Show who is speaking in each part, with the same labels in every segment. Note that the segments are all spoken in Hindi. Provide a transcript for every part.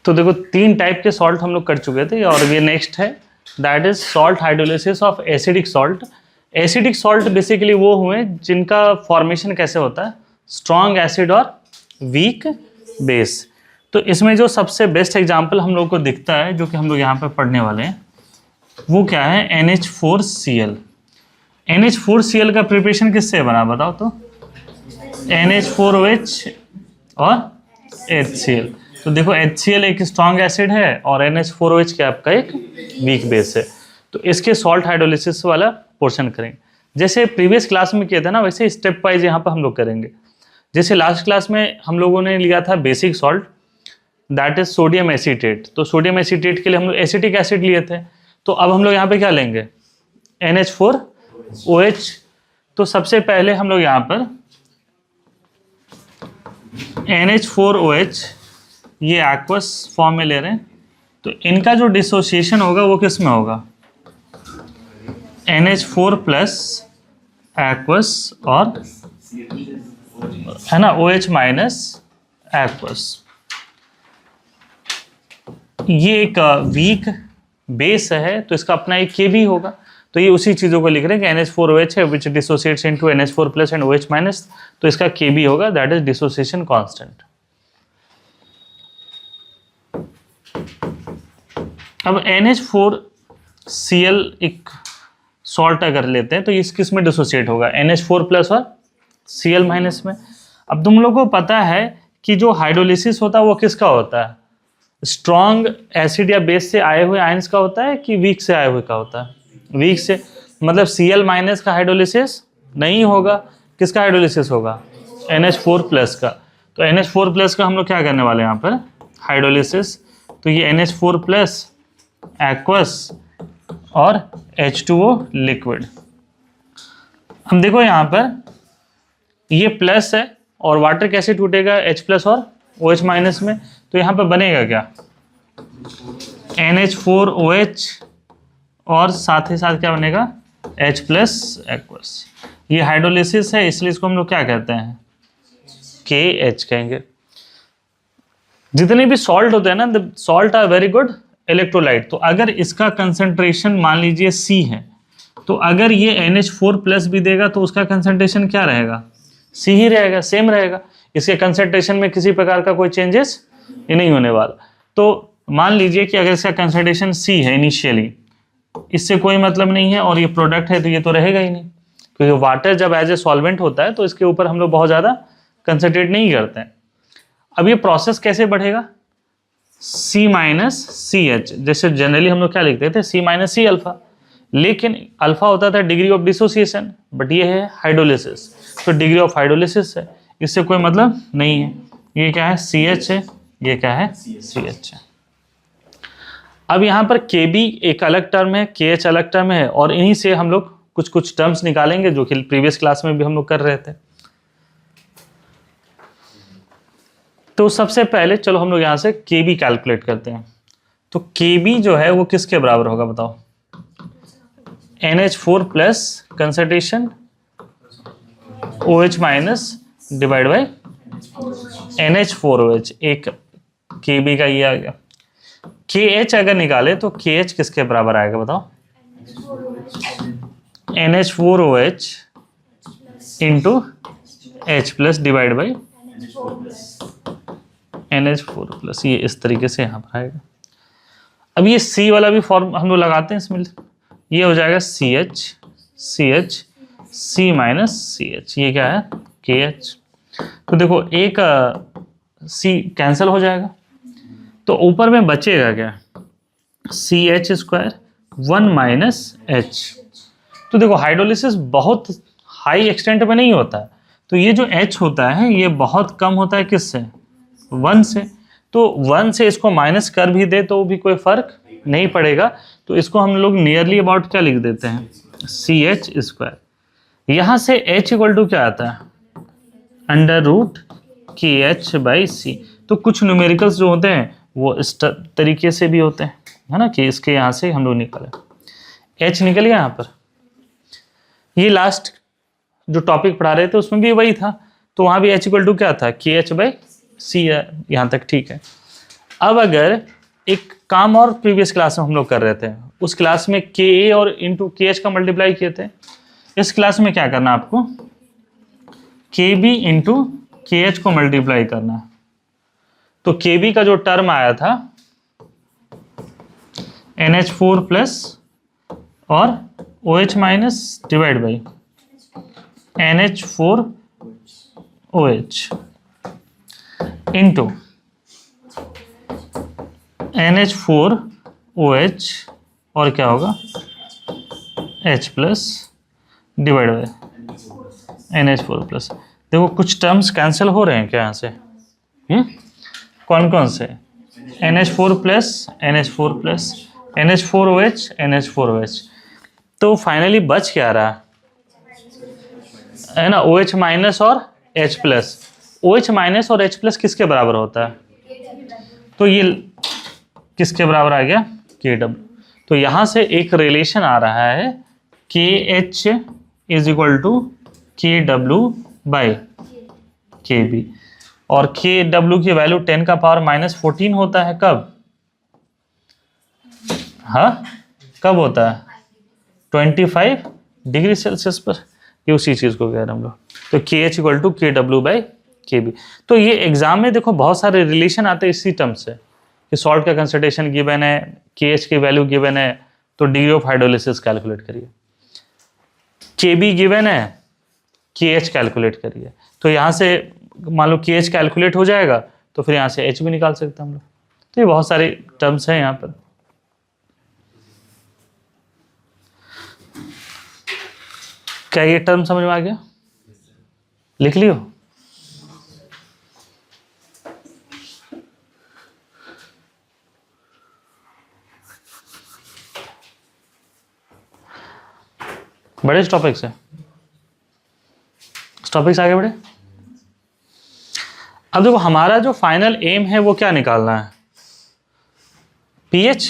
Speaker 1: तो देखो 3 टाइप के सॉल्ट हम लोग कर चुके थे और ये नेक्स्ट है, that is salt hydrolysis of acidic salt. Acidic salt basically वो हुए जिनका फॉर्मेशन कैसे होता है, स्ट्रॉन्ग एसिड और वीक बेस। तो इसमें जो सबसे बेस्ट एग्जांपल हम लोग को दिखता है, जो कि हम लोग यहाँ पे पढ़ने वाले हैं, वो क्या है, NH4Cl। NH4Cl का प्रिपरेशन किससे बना बताओ तो, NH4OH और HCl। तो देखो HCl एक स्ट्रॉन्ग एसिड है और NH4OH क्या आपका एक वीक बेस है। तो इसके सॉल्ट हाइड्रोलिसिस वाला पोर्शन करेंगे। जैसे प्रीवियस क्लास में किया था ना, वैसे स्टेप वाइज यहाँ पर हम लोग करेंगे। जैसे लास्ट क्लास में हम लोगों ने लिया था basic salt, that is sodium acetate. तो सोडियम एसीटेट के लिए हम लोग एसिटिक एसिड लिए थे। तो अब हम लोग यहाँ पे क्या लेंगे, NH4OH। तो सबसे पहले हम लोग यहाँ पर NH4OH ये एक्वस फॉर्म में ले रहे हैं। तो इनका जो डिसोसिएशन होगा वो किस में होगा, NH4 प्लस एक्वस और है ना OH माइनस एक्वस। ये एक वीक बेस है तो इसका अपना एक Kb होगा। तो ये उसी चीज़ों को लिख रहे हैं कि NH4OH है which dissociates into NH4 plus and OH minus. तो इसका Kb होगा, दैट इज डिसोसिएशन कांस्टेंट। अब NH4Cl एक सॉल्ट अगर लेते हैं तो इस किस में डिसोसिएट होगा, NH4 प्लस और Cl माइनस में। अब तुम लोगों को पता है कि जो हाइड्रोलिसिस होता है वो किसका होता है, स्ट्रॉन्ग एसिड या बेस से आए हुए आयंस का होता है कि वीक से आए हुए का होता है, वीक से। मतलब Cl माइनस का हाइड्रोलिसिस नहीं होगा, किसका हाइड्रोलिसिस होगा, NH4 प्लस का। तो NH4 प्लस का हम लोग क्या करने वाले हैं यहाँ पर, हाइड्रोलिसिस। तो ये NH4 प्लस एक्वस और H2O लिक्विड। हम देखो यहाँ पर ये प्लस है और वाटर कैसे टूटेगा, H प्लस और OH माइनस में। तो यहाँ पर बनेगा क्या, NH4OH और साथ ही साथ क्या बनेगा, H प्लस एक्वस। ये हाइड्रोलिसिस है इसलिए इसको हम लोग क्या कहते हैं, KH कहेंगे। जितने भी सॉल्ट होते हैं ना, the salt are very good electrolyte. तो अगर इसका कंसंट्रेशन मान लीजिए C है, तो अगर ये NH4 प्लस भी देगा तो उसका कंसंट्रेशन क्या रहेगा, C ही रहेगा, सेम रहेगा। इसके कंसंट्रेशन में किसी प्रकार का कोई चेंजेस ये नहीं होने वाला। तो मान लीजिए कि अगर इसका कंसंट्रेशन C है इनिशियली, इससे कोई मतलब नहीं है और ये प्रोडक्ट है तो ये तो रहेगा ही नहीं, क्योंकि वाटर जब एज ए सॉल्वेंट होता है तो इसके ऊपर हम लोग बहुत ज़्यादा कंसंट्रेट नहीं करते हैं। अब ये प्रोसेस कैसे बढ़ेगा, C माइनस CH, जैसे जनरली हम लोग क्या लिखते थे, C माइनस C अल्फा, लेकिन अल्फा होता था डिग्री ऑफ डिसोसिएशन, बट ये है हाइड्रोलिसिस तो डिग्री ऑफ हाइड्रोलिसिस है, इससे कोई मतलब नहीं है। ये क्या है, CH है, ये क्या है, CH है। अब यहाँ पर Kb एक अलग टर्म है, KH अलग टर्म है और इन्हीं से हम लोग कुछ कुछ टर्म्स निकालेंगे जो कि प्रीवियस क्लास में भी हम लोग कर रहे थे। तो सबसे पहले चलो हम लोग यहाँ से Kb कैलकुलेट करते हैं। तो Kb जो है वो किसके बराबर होगा बताओ, NH4 plus concentration OH minus divide by NH4OH, एक Kb का ये आ गया। KH अगर निकाले तो KH किसके बराबर आएगा बताओ, NH4OH into H plus divide by NH4 plus, ये इस तरीके से यहाँ पर आएगा। अब ये C वाला भी फॉर्म हम लोग लगाते हैं इसमें, ये हो जाएगा CH CH C minus CH, ये क्या है KH। तो देखो एक C कैंसिल हो जाएगा तो ऊपर में बचेगा क्या, CH स्क्वायर 1 माइनस H। तो देखो हाइड्रोलिसिस बहुत हाई एक्सटेंट में नहीं होता है, तो ये जो H होता है ये बहुत कम होता है किससे, 1 से। तो 1 से इसको माइनस कर भी दे तो भी कोई फर्क नहीं पड़ेगा। तो इसको हम लोग नियरली अबाउट क्या लिख देते हैं, CH स्क्वायर। यहाँ से H इक्वल टू क्या आता है, under root KH by C। तो कुछ न्यूमेरिकल्स जो होते हैं वो इस तरीके से भी होते हैं, है ना, कि इसके यहाँ से हम लोग निकाले, H निकल गया यहाँ पर। ये लास्ट जो टॉपिक पढ़ा रहे थे उसमें भी वही था, तो वहाँ भी H इक्वल टू क्या था, KH बाई C, यहाँ तक ठीक है। अब अगर एक काम और प्रीवियस क्लास में हम लोग कर रहे थे, उस क्लास में के ए और इंटू के एच का मल्टीप्लाई किए थे। इस क्लास में क्या करना है आपको, के बी इंटू के एच को मल्टीप्लाई करना है। तो के बी का जो टर्म आया था NH4 प्लस और OH minus divide by NH4 OH into NH4 OH और क्या होगा H plus divide by NH4 plus. देखो कुछ टर्म्स कैंसिल हो रहे हैं क्या यहाँ से? कौन कौन से? NH4 plus NH4 plus NH4OH NH4OH। तो फाइनली बच क्या रहा है ना, OH माइनस और H प्लस। OH माइनस और H प्लस किसके बराबर होता है? तो ये किसके बराबर आ गया? KW। तो यहाँ से एक रिलेशन आ रहा है KH is equal to KW by KB। और KW की वैल्यू 10 का पावर माइनस 14 होता है कब? हाँ कब होता है? 25 डिग्री सेल्सियस पर। ये उसी चीज को कह रहे हैं हम लोग। तो KH equal to KW by KB। तो ये एग्जाम में देखो बहुत सारे रिलेशन आते हैं इसी टर्म से कि सॉल्ट का कंसंट्रेशन गिवन है, KH की वैल्यू गिवन है, तो डिग्री ऑफ हाइड्रोलिसिस कैलकुलेट करिए। KB गिवन है, KH कैलकुलेट करिए। तो यहाँ से मान लो KH कैलकुलेट हो जाएगा तो फिर यहाँ से H भी निकाल सकते हैं हम लोग। तो ये बहुत सारे टर्म्स हैं यहाँ पर। क्या ये टर्म समझ में आ गया? लिख लियो। बड़े टॉपिक से टॉपिक से आगे बढ़े। अब देखो हमारा जो फाइनल एम है वो क्या निकालना है? पीएच।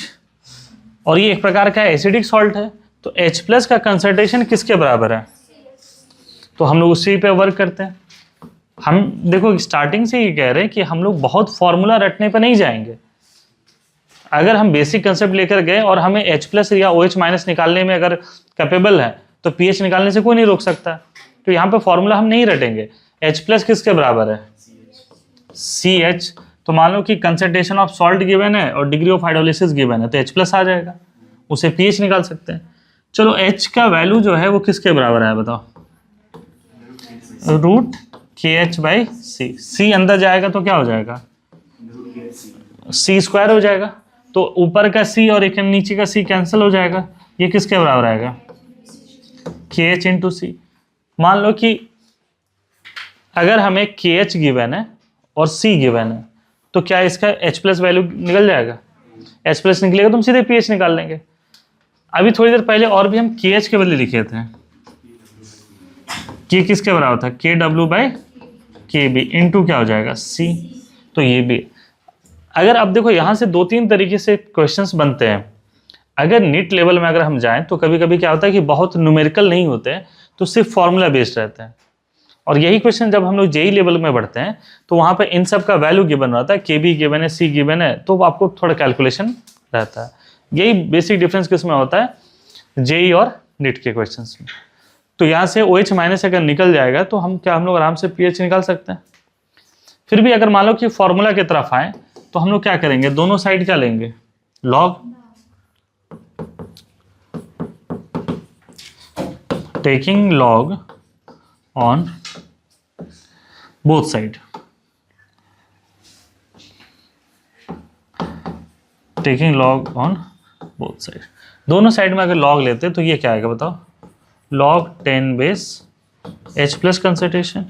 Speaker 1: और ये एक प्रकार का एसिडिक सॉल्ट है, तो H प्लस का कंसंट्रेशन किसके बराबर है? तो हम लोग उसी पे वर्क करते हैं। हम देखो स्टार्टिंग से ये कह रहे हैं कि हम लोग बहुत फॉर्मूला रटने पे नहीं जाएंगे। अगर हम बेसिक कंसेप्ट लेकर गए और हमें H प्लस या OH माइनस निकालने में अगर कैपेबल है तो पीएच निकालने से कोई नहीं रोक सकता। तो यहाँ पे फॉर्मूला हम नहीं रटेंगे। H प्लस किसके बराबर है? CH। तो मान लो कि कंसंट्रेशन ऑफ सॉल्ट गिवन है और डिग्री ऑफ हाइड्रोलिसिस गिवन है, तो H प्लस आ जाएगा, उसे पीएच निकाल सकते हैं। चलो H का वैल्यू जो है वो किसके बराबर है बताओ? Root KH by C। C अंदर जाएगा तो क्या हो जाएगा? C स्क्वायर हो जाएगा। तो ऊपर का C और एक नीचे का C कैंसिल हो जाएगा। ये किसके बराबर आएगा? KH into C। मान लो कि अगर हमें KH गिवन है और C गिवन है तो क्या इसका H प्लस वैल्यू निकल जाएगा? H प्लस निकलेगा तो हम सीधे पीएच निकाल लेंगे। अभी थोड़ी देर पहले और भी हम KH के बदले लिखे थे। K किसके बराबर था? KW बाई KB इंटू क्या हो जाएगा? C। तो ये भी अगर अब देखो यहाँ से दो तीन तरीके से क्वेश्चंस बनते हैं। अगर नीट लेवल में अगर हम जाएं तो कभी कभी क्या होता है कि बहुत न्यूमेरिकल नहीं होते हैं, तो सिर्फ फॉर्मूला बेस्ड रहते हैं। और यही क्वेश्चन जब हम लोग जेई लेवल में बढ़ते हैं तो वहाँ पे इन सब का वैल्यू गिवन रहता है, KB गिवन है, C गिवन है, तो आपको थोड़ा कैलकुलेशन रहता है। यही बेसिक डिफरेंस किसमें होता है? जेई और नीट के क्वेश्चन में। तो यहाँ से OH माइनस अगर निकल जाएगा तो हम लोग आराम से पीएच निकाल सकते हैं। फिर भी अगर मान लो कि फॉर्मूला की तरफ आए तो हम लोग क्या करेंगे? दोनों साइड क्या लेंगे? Log. Taking log on both side. Taking log on both side. दोनों साइड में अगर लॉग लेते हैं तो ये क्या आएगा बताओ? log 10 base H plus concentration.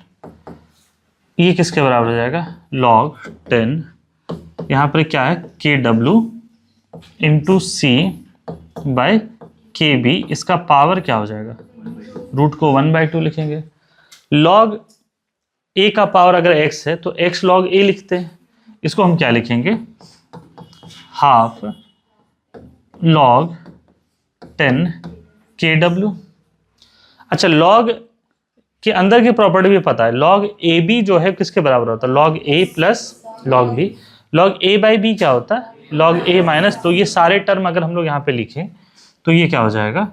Speaker 1: ये किसके बराबर हो जाएगा? log 10 यहाँ पर क्या है? KW into C by KB। इसका पावर क्या हो जाएगा? रूट को 1/2 लिखेंगे। log A का पावर अगर x है तो x log A लिखते हैं। इसको हम क्या लिखेंगे? Half log 10 KW। अच्छा, log के अंदर की प्रॉपर्टी भी पता है। log AB जो है किसके बराबर होता है? log A plus log B। Log A by B क्या होता है? लॉग ए माइनस, तो ये सारे टर्म अगर हम लोग यहाँ पे लिखें तो ये क्या हो जाएगा?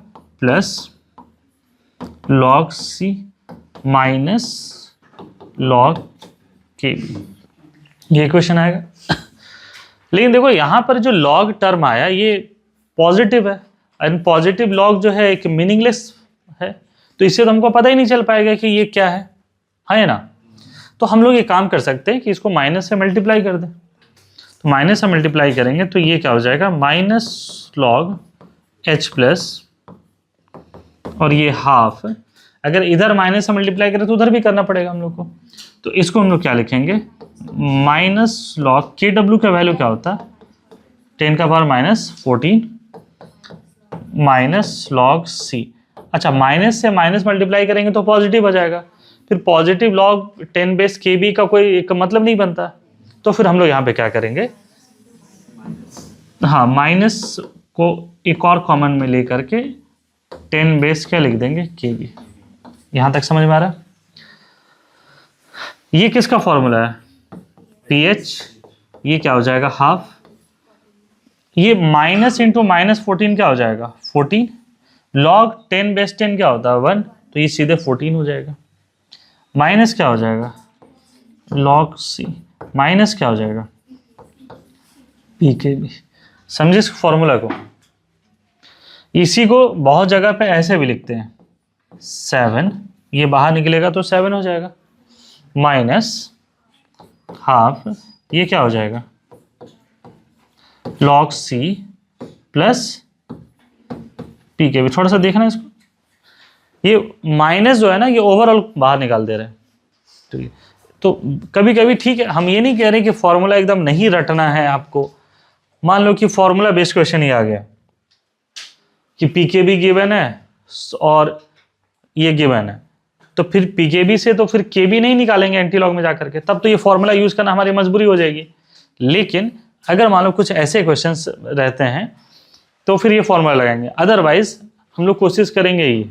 Speaker 1: Plus log c minus log के बी, ये क्वेश्चन आएगा। लेकिन देखो यहाँ पर जो लॉग टर्म आया ये पॉजिटिव है, एंड पॉजिटिव लॉग जो है एक मीनिंगलेस है, तो इससे तो हमको पता ही नहीं चल पाएगा कि ये क्या है ना। तो हम लोग ये काम कर सकते हैं कि इसको माइनस से मल्टीप्लाई कर दें। तो माइनस से मल्टीप्लाई करेंगे तो ये क्या हो जाएगा? माइनस लॉग एच प्लस, और ये हाफ, अगर इधर माइनस से मल्टीप्लाई करें तो उधर भी करना पड़ेगा हम लोग को, तो इसको हम लोग क्या लिखेंगे? माइनस लॉग के डब्ल्यू का वैल्यू क्या होता है? 10 का power minus 14 minus log c. अच्छा, माइनस से माइनस मल्टीप्लाई करेंगे तो पॉजिटिव हो जाएगा, फिर पॉजिटिव लॉग 10 बेस के बी का कोई एक मतलब नहीं बनता, तो फिर हम लोग यहाँ पे क्या करेंगे? हाँ, माइनस को एक और कॉमन में ले करके 10 बेस क्या लिख देंगे? के बी। यहाँ तक समझ में आ रहा है? ये किसका फॉर्मूला है? पी एच, ये क्या हो जाएगा? हाफ, ये माइनस इंटू माइनस 14 क्या हो जाएगा? 14, लॉग 10 बेस 10 क्या होता है? 1, तो ये सीधे 14 हो जाएगा। माइनस क्या हो जाएगा? लॉग सी माइनस क्या हो जाएगा? P K B. समझे इस फॉर्मूला को? इसी को बहुत जगह पे ऐसे भी लिखते हैं, 7, ये बाहर निकलेगा तो 7 हो जाएगा, माइनस हाफ, ये क्या हो जाएगा? Log C plus P K B. थोड़ा सा देखना इसको, ये माइनस जो है ना ये ओवरऑल बाहर निकाल दे रहे हैं, ठीक है। तो कभी कभी ठीक है, हम ये नहीं कह रहे कि फॉर्मूला एकदम नहीं रटना है आपको। मान लो कि फॉर्मूला बेस्ड क्वेश्चन ही आ गया कि पी के बी गिवन है और ये गिवन है, तो फिर पी के बी से तो फिर के बी नहीं निकालेंगे एंटी लॉग में जाकर के, तब तो ये फॉर्मूला यूज करना हमारी मजबूरी हो जाएगी। लेकिन अगर मान लो कुछ ऐसे क्वेश्चंस रहते हैं तो फिर ये फॉर्मूला लगाएंगे, अदरवाइज हम लोग कोशिश करेंगे ये।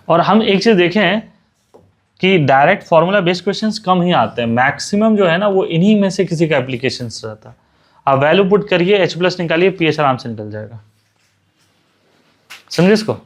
Speaker 1: और हम एक चीज देखें कि डायरेक्ट फॉर्मूला बेस्ड क्वेश्चंस कम ही आते हैं, मैक्सिमम जो है ना वो इन्हीं में से किसी का एप्लीकेशन रहता है। आप वैल्यू पुट करिए, एच प्लस निकालिए, पी एच आराम से निकल जाएगा। समझे इसको?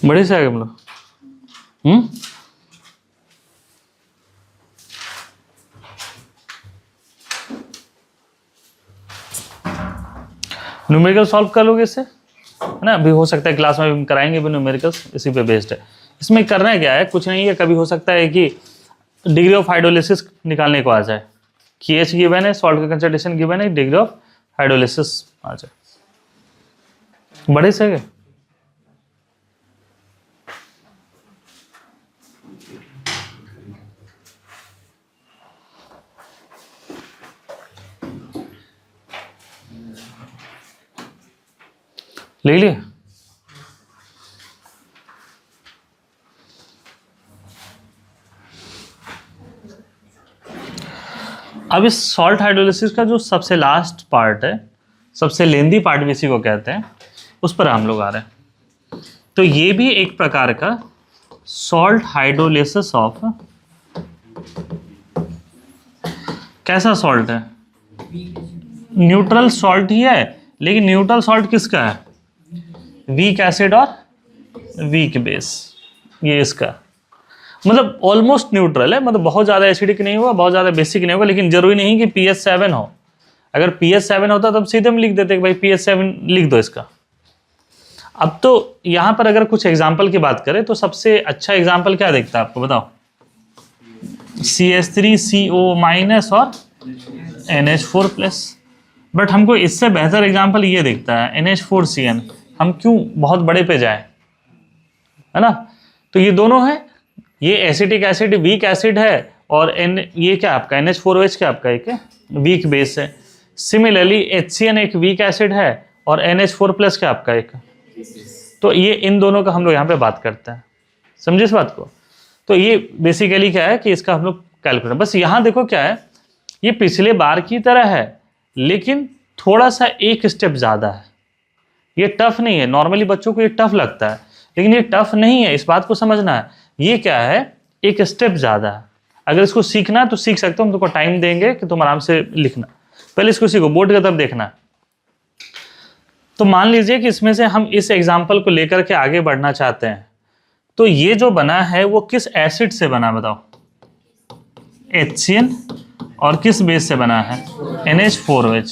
Speaker 1: बड़े से आगे हम लोग न्यूमेरिकल सॉल्व कर लोगे इससे, है ना। अभी हो सकता है क्लास में भी कराएंगे भी न्यूमेरिकल्स, इसी पे बेस्ड है। इसमें करना क्या है, कुछ नहीं है, कभी हो सकता है कि डिग्री ऑफ हाइड्रोलिसिस निकालने को आ जाए कि एच गिवन है, सॉल्ट का कंसंट्रेशन गिवन है, डिग्री ऑफ हाइड्रोलिसिस आ जाए। बड़े से आगे ले लिए। अब इस सॉल्ट हाइड्रोलिसिस का जो सबसे लास्ट पार्ट है, सबसे लेंदी पार्ट भी इसी को कहते हैं, उस पर हम लोग आ रहे हैं। तो ये भी एक प्रकार का सॉल्ट हाइड्रोलिसिस ऑफ, कैसा सॉल्ट है? न्यूट्रल सॉल्ट ही है, लेकिन न्यूट्रल सॉल्ट किसका है? वीक एसिड और वीक बेस, ये इसका मतलब ऑलमोस्ट न्यूट्रल है, मतलब बहुत ज़्यादा एसिडिक नहीं होगा, बहुत ज़्यादा बेसिक नहीं होगा, लेकिन जरूरी नहीं कि pH 7 हो। अगर pH 7 होता तब सीधे हम लिख देते कि भाई pH 7 लिख दो इसका। अब तो यहाँ पर अगर कुछ एग्जाम्पल की बात करें तो सबसे अच्छा एग्जाम्पल क्या दिखता है आपको, बताओ? CH3CO- और NH4+। बट हमको इससे बेहतर एग्जाम्पल ये दिखता है NH4CN। हम क्यों बहुत बड़े पे जाए, है ना। तो ये दोनों है, ये एसिटिक एसिड वीक एसिड है और ये क्या आपका NH4OH क्या आपका एक वीक बेस है। सिमिलरली HCN एक वीक एसिड है और NH4+ क्या आपका एक। तो ये इन दोनों का हम लोग यहाँ पे बात करते हैं, समझे इस बात को। तो ये बेसिकली क्या है कि इसका हम लोग कैलकुलेट, बस यहाँ देखो क्या है, ये पिछले बार की तरह है लेकिन थोड़ा सा एक स्टेप ज़्यादा है। ये टफ नहीं है, नॉर्मली बच्चों को ये टफ लगता है लेकिन ये टफ नहीं है, इस बात को समझना है। ये क्या है, एक स्टेप ज़्यादा है। अगर इसको सीखना है तो सीख सकते हो, हम तुमको टाइम देंगे कि तुम आराम से लिखना। पहले इसको सीखो, बोर्ड की तरफ देखना। तो मान लीजिए कि इसमें से हम इस एग्जाम्पल को लेकर के आगे बढ़ना चाहते हैं। तो ये जो बना है वो किस एसिड से बना बताओ, HCN, और किस बेस से बना है, NH4OH।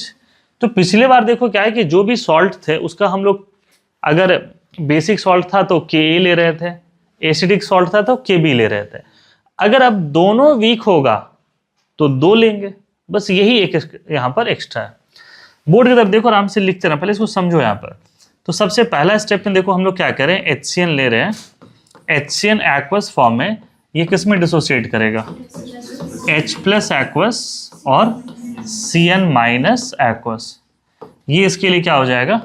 Speaker 1: तो पिछले बार देखो क्या है कि जो भी सॉल्ट थे उसका हम लोग, अगर बेसिक सॉल्ट था तो Ka ले रहे थे, एसिडिक सॉल्ट था तो Kb ले रहे थे। अगर अब दोनों वीक होगा तो 2 लेंगे, बस यही एक यहाँ पर एक्स्ट्रा है। बोर्ड की तरफ देखो, आराम से लिखते ना, पहले इसको समझो यहाँ पर। तो सबसे पहला स्टेप में देखो हम लोग क्या करें, HCN ले रहे हैं। HCN एक्वस फॉर्म में, ये किस में डिसोसिएट करेगा, H+ एक्वस और Cn- एक्वस। ये इसके लिए क्या हो जाएगा,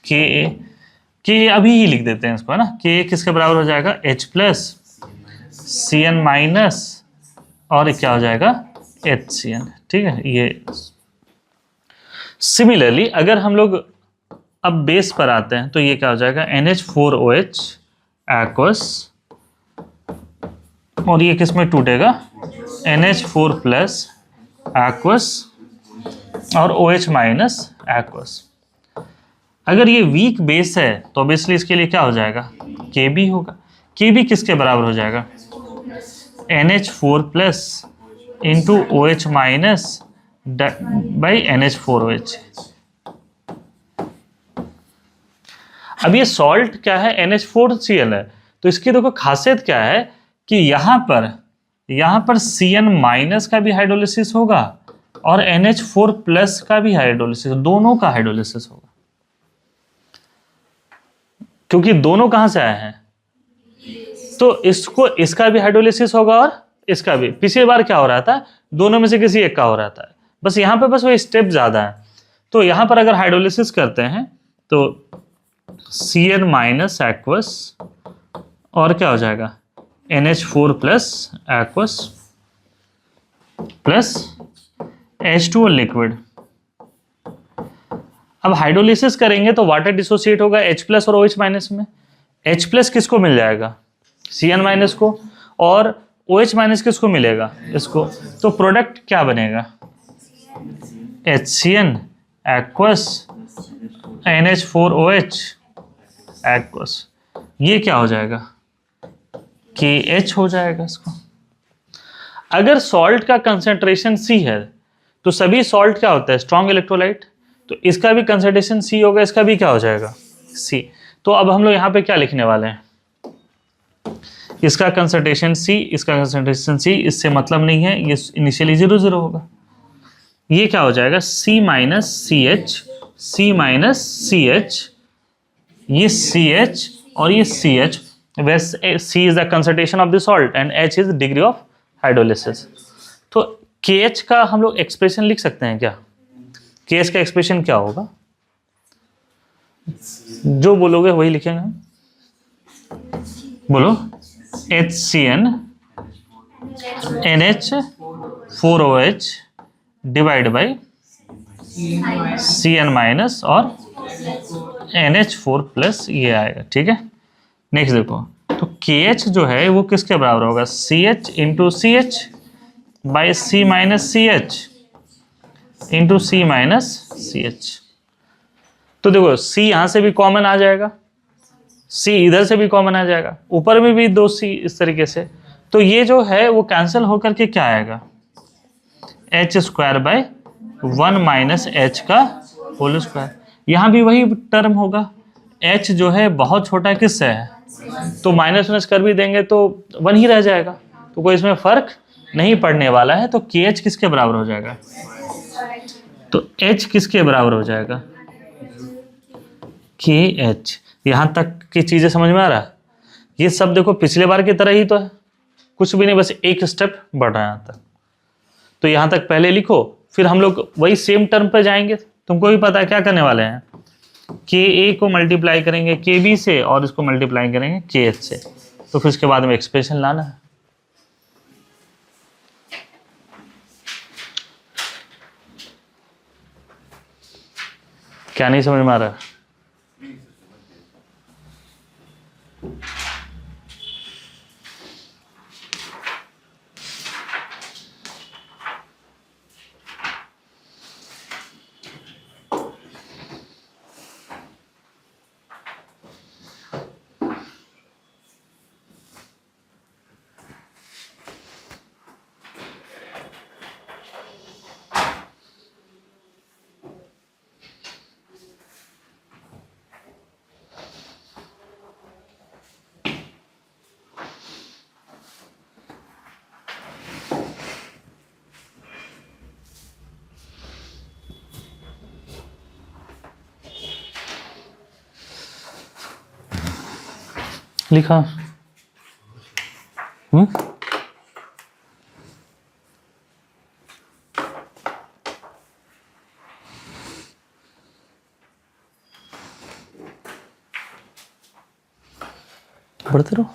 Speaker 1: Ka अभी ही लिख देते हैं इसको, है ना। Ka किसके बराबर हो जाएगा, H+ Cn- और क्या हो जाएगा, HCN, ठीक है। ये सिमिलरली अगर हम लोग अब बेस पर आते हैं तो ये क्या हो जाएगा, NH4OH एक्वस, और ये किस में टूटेगा, NH4+ एक्वस और OH- एक्वस। अगर ये वीक बेस है तो ऑब्वियसली इसके लिए क्या हो जाएगा, Kb होगा। Kb किसके बराबर हो जाएगा, NH4+ into OH- by NH4OH। अब ये सॉल्ट क्या है, NH4Cl है, तो इसकी देखो खासियत क्या है कि यहाँ पर Cn- का भी हाइड्रोलिसिस होगा और NH4+ का भी हाइड्रोलिसिस, दोनों का हाइड्रोलिसिस होगा। क्योंकि दोनों कहां से आए हैं, तो इसका भी हाइड्रोलिसिस होगा और इसका भी। पिछली बार क्या हो रहा था, दोनों में से किसी एक का हो रहा था, बस यहाँ पे बस वो स्टेप ज्यादा है। तो यहाँ पर अगर हाइड्रोलिसिस करते हैं तो Cn- एक्वस और क्या हो जाएगा, NH4+ aqueous plus H2O liquid. अब हाइड्रोलिसिस करेंगे तो वाटर डिसोसिएट होगा H+ और OH- में। H+ किसको मिल जाएगा, Cn- को, और OH- किसको मिलेगा, इसको। तो प्रोडक्ट क्या बनेगा, HCN एक्वस NH4OH एक्वस। ये क्या हो जाएगा, KH हो जाएगा इसको। अगर सॉल्ट का कंसंट्रेशन C है तो सभी सॉल्ट क्या होता है, स्ट्रॉन्ग इलेक्ट्रोलाइट, तो इसका भी कंसंट्रेशन C होगा, इसका भी क्या हो जाएगा, C। तो अब हम लोग यहाँ पे क्या लिखने वाले हैं, इसका कंसंट्रेशन C, इसका कंसंट्रेशन C, इससे मतलब नहीं है, ये इनिशियली 0 होगा। ये क्या हो जाएगा, C-CH, C-CH, ये CH और ये CH, where C is the concentration of the salt and H is degree of hydrolysis। तो KH का हम लोग एक्सप्रेशन लिख सकते हैं क्या, KH का एक्सप्रेशन क्या होगा, जो बोलोगे वही लिखेंगे, बोलो। HCN NH4OH divide by Cn- और NH4+, ये आएगा, ठीक है। नेक्स्ट देखो, तो KH जो है वो किसके बराबर होगा, CH into CH by C-CH into C-CH। तो देखो C यहां से भी कॉमन आ जाएगा, C इधर से भी कॉमन आ जाएगा, ऊपर में भी 2 C इस तरीके से। तो ये जो है वो कैंसिल होकर के क्या आएगा, H² / 1 - H का होल स्क्वायर। यहाँ भी वही टर्म होगा, H जो है बहुत छोटा किससे है, तो माइनस कर भी देंगे तो 1 ही रह जाएगा, तो कोई इसमें फर्क नहीं पड़ने वाला है। तो KH किसके बराबर हो जाएगा, तो H किसके बराबर हो जाएगा, KH। यहाँ तक की चीजें समझ में आ रहा है, ये सब देखो पिछले बार की तरह ही तो है, कुछ भी नहीं, बस एक स्टेप बढ़ रहा है यहाँ तक। तो यहाँ तक पहले लिखो, फिर हम लोग वही सेम टर्म पे जाएंगे। तुमको भी पता है क्या करने वाले हैं, के ए को मल्टीप्लाई करेंगे के बी से और इसको मल्टीप्लाई करेंगे के एच से, तो फिर उसके बाद में एक्सप्रेशन लाना है। क्या नहीं समझ में आ रहा? लिखा पढ़ते रहो।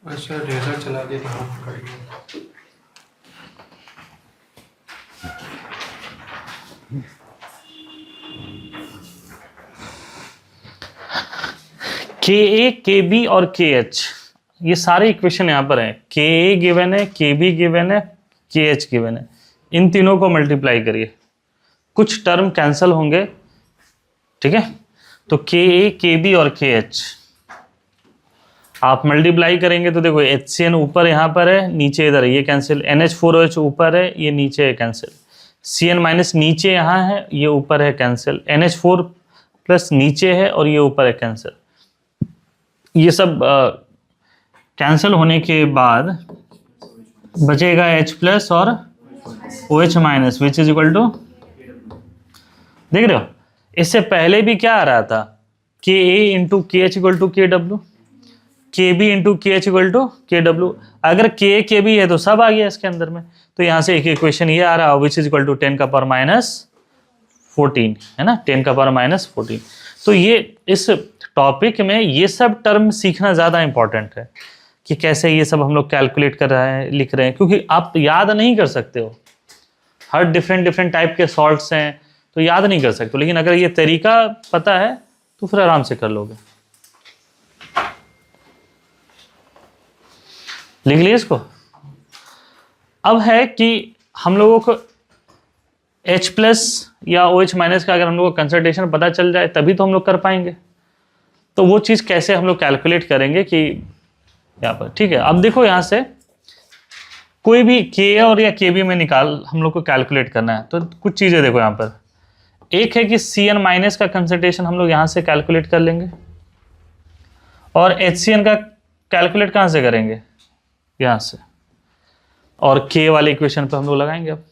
Speaker 2: अच्छा रेजर चला दिया तो हाथ पकड़ गया।
Speaker 1: के ए के बी और के एच, ये सारे इक्वेशन यहाँ पर हैं। के ए गिवन है, के बी गिवन है, के एच गिवन है। इन तीनों को मल्टीप्लाई करिए, कुछ टर्म कैंसिल होंगे, ठीक है। तो के ए के बी और के एच आप मल्टीप्लाई करेंगे तो देखो HCN ऊपर यहाँ पर है, नीचे इधर है, ये कैंसिल। NH4OH ऊपर है, ये नीचे है, कैंसिल। CN माइनस नीचे यहाँ है, ये ऊपर है, कैंसिल। NH4 प्लस नीचे है और ये ऊपर है, कैंसिल। ये सब कैंसिल होने के बाद बचेगा H प्लस और OH minus which is equal to, देख रहे हो। इससे पहले भी क्या आ रहा था, के ए इंटू के एच इक्वल टू के डब्ल्यू, के बी इंटू के एच इक्वल टू के डब्ल्यू। अगर के के बी है तो सब आ गया इसके अंदर में। तो यहाँ से एक इक्वेशन ये आ रहा है विच इज इक्वल टू 10 का पावर माइनस 14, है ना, 10 का पावर माइनस 14। तो ये इस टॉपिक में ये सब टर्म सीखना ज़्यादा इंपॉर्टेंट है कि कैसे ये सब हम लोग कैलकुलेट कर रहे हैं, लिख रहे हैं, क्योंकि आप याद नहीं कर सकते हो। हर डिफरेंट टाइप के सॉल्ट्स हैं तो याद नहीं कर सकते, लेकिन अगर ये तरीका पता है तो फिर आराम से कर लोगे। लिख लिए इसको। अब है कि हम लोगों को H प्लस या OH माइनस का अगर हम लोग को कंसंट्रेशन पता चल जाए तभी तो हम लोग कर पाएंगे। तो वो चीज़ कैसे हम लोग कैलकुलेट करेंगे कि यहाँ पर, ठीक है। अब देखो यहाँ से कोई भी के और या के बी में निकाल हम लोग को कैलकुलेट करना है, तो कुछ चीज़ें देखो यहाँ पर। एक है कि CN माइनस का कंसंट्रेशन हम लोग यहाँ से कैलकुलेट कर लेंगे, और HCN का कैलकुलेट कहाँ से करेंगे, यहाँ से, और के वाले इक्वेशन पे हम लोग लगाएंगे। अब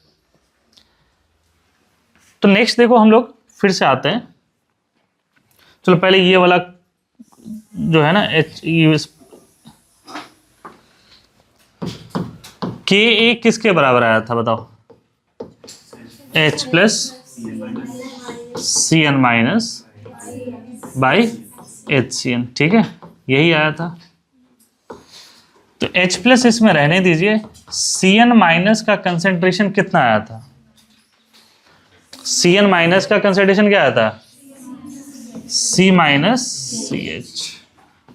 Speaker 1: तो नेक्स्ट देखो हम लोग फिर से आते हैं। चलो पहले ये वाला जो है ना के ए किसके बराबर आया था बताओ, H plus CN minus by HCN, ठीक है, यही आया था। तो H प्लस इसमें रहने दीजिए। CN माइनस का कंसेंट्रेशन कितना आया था, CN माइनस का कंसेंट्रेशन क्या आया था, C माइनस CH,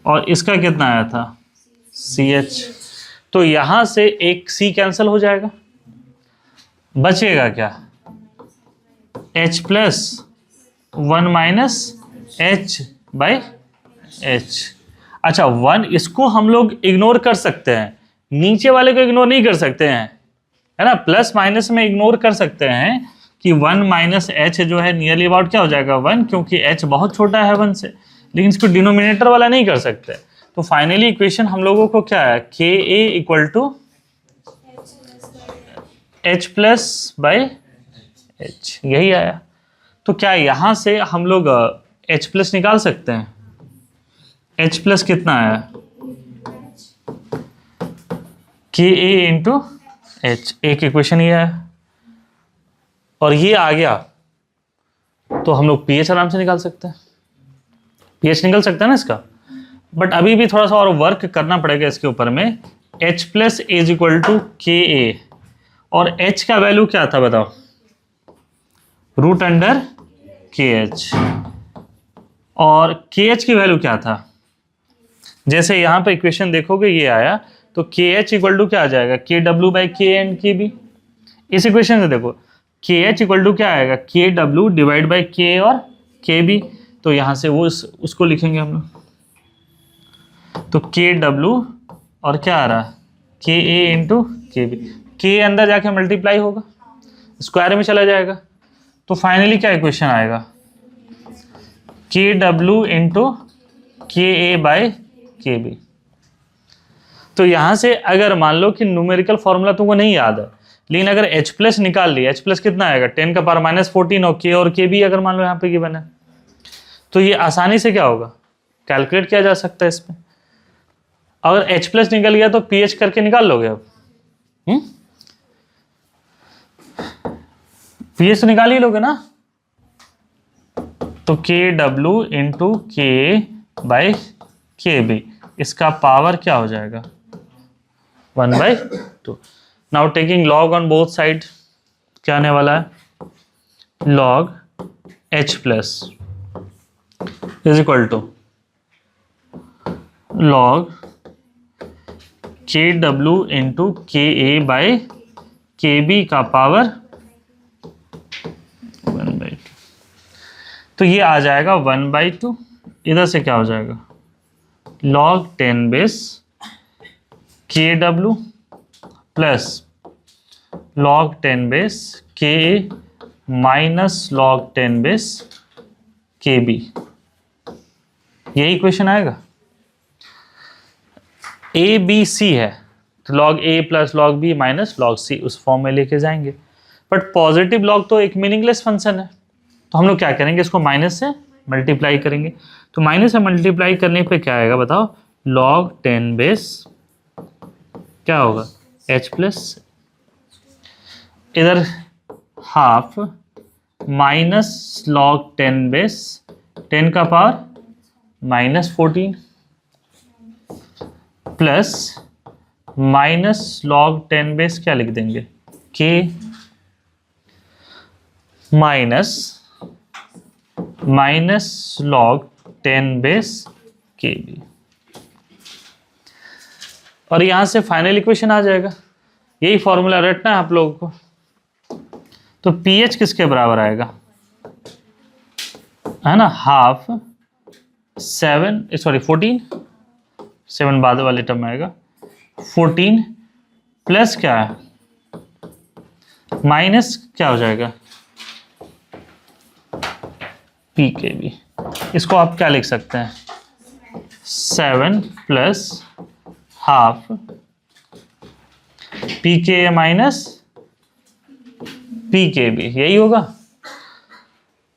Speaker 1: और इसका कितना आया था, CH। तो यहां से एक C कैंसिल हो जाएगा, बचेगा क्या, H plus 1 minus H by H. अच्छा 1 इसको हम लोग इग्नोर कर सकते हैं, नीचे वाले को इग्नोर नहीं कर सकते हैं, है ना। प्लस माइनस में इग्नोर कर सकते हैं कि 1 माइनस एच जो है नियरली अबाउट क्या हो जाएगा 1, क्योंकि एच बहुत छोटा है 1 से, लेकिन इसको डिनोमिनेटर वाला नहीं कर सकते। तो फाइनली इक्वेशन हम लोगों को क्या है, K A equal to H plus by H, यही आया। तो क्या यहाँ से हम लोग एच प्लस निकाल सकते हैं? एच प्लस कितना आया, के ए इंटू एच, एक इक्वेशन ये आया, और ये आ गया तो हम लोग पीएच आराम से निकाल सकते हैं, पीएच निकल सकता है ना इसका। बट अभी भी थोड़ा सा और वर्क करना पड़ेगा इसके ऊपर में। H plus is equal to K A, और एच का वैल्यू क्या था बताओ, रूट अंडर के एच, और के एच की वैल्यू क्या था, जैसे यहाँ पे इक्वेशन देखोगे ये आया, तो के एच इक्वल टू क्या आ जाएगा, के डब्ल्यू बाई के एंड के बी। इस इक्वेशन से देखो के एच इक्वल टू क्या आएगा, के डब्ल्यू डिवाइड बाई के और के बी, तो यहाँ से वो उसको लिखेंगे हम लोग, तो के डब्ल्यू और क्या आ रहा है, के ए इंटू के बी, के अंदर जाके मल्टीप्लाई होगा, स्क्वायर में चला जाएगा, तो फाइनली क्या इक्वेशन आएगा, के W into K A by K B. तो यहाँ से अगर मान लो कि न्यूमेरिकल फॉर्मूला तुमको नहीं याद है, लेकिन अगर एच प्लस निकाल लिया, एच प्लस कितना आएगा 10 का पावर माइनस 14, और के बी अगर मान लो यहाँ पे गिवन है, तो ये आसानी से क्या होगा, कैलकुलेट किया जा सकता है इसमें। अगर एच प्लस निकल गया तो पी एच करके निकाल लोगे अब, पी एच तो निकाल ही लोगे ना, तो K W into K by K B, इसका पावर क्या हो जाएगा 1/2। Now taking log on both side, क्या आने वाला है, log H plus is equal to log K W into K A by K B का पावर 1/2। तो ये आ जाएगा 1/2, इधर से क्या हो जाएगा, log 10 बेस के डब्ल्यू प्लस log 10 बेस के माइनस log 10 बेस के बी, यही इक्वेशन आएगा। ए बी सी है तो log a plus log b minus log c, उस फॉर्म में लेके जाएंगे। बट पॉजिटिव log तो एक मीनिंगलेस फंक्शन है, तो हम लोग क्या करेंगे, इसको माइनस से मल्टीप्लाई करेंगे। तो माइनस से मल्टीप्लाई करने पे क्या आएगा बताओ, log 10 बेस क्या होगा h प्लस, इधर हाफ माइनस log 10 बेस 10 का power minus 14 plus minus log 10 base क्या लिख देंगे, k माइनस log 10 बेस के बी, और यहां से फाइनल इक्वेशन आ जाएगा। यही फॉर्मूला रटना है आप लोगों को। तो पीएच किसके बराबर आएगा, है ना, हाफ 14 7 बाद वाले टर्म में आएगा 14 प्लस क्या है माइनस क्या हो जाएगा पी के बी। इसको आप क्या लिख सकते हैं, 7 प्लस हाफ पी के माइनस पी के बी, यही होगा।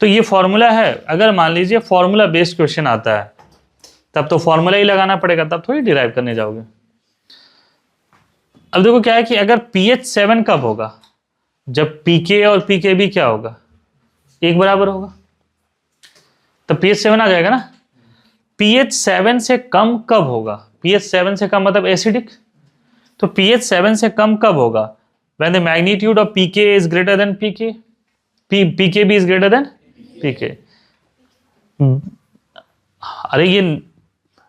Speaker 1: तो ये फॉर्मूला है। अगर मान लीजिए फॉर्मूला बेस्ड क्वेश्चन आता है तब तो फॉर्मूला ही लगाना पड़ेगा, तब थोड़ी डिराइव करने जाओगे। अब देखो क्या है कि अगर pH 7 कब होगा, जब pK और pKb क्या होगा, एक बराबर होगा, तब pH 7 आ जाएगा ना। pH 7 से कम कब होगा, pH 7 से कम मतलब एसिडिक, तो pH 7 से कम कब होगा, when the magnitude of pK is greater than pK, pKb is greater than pK। अरे ये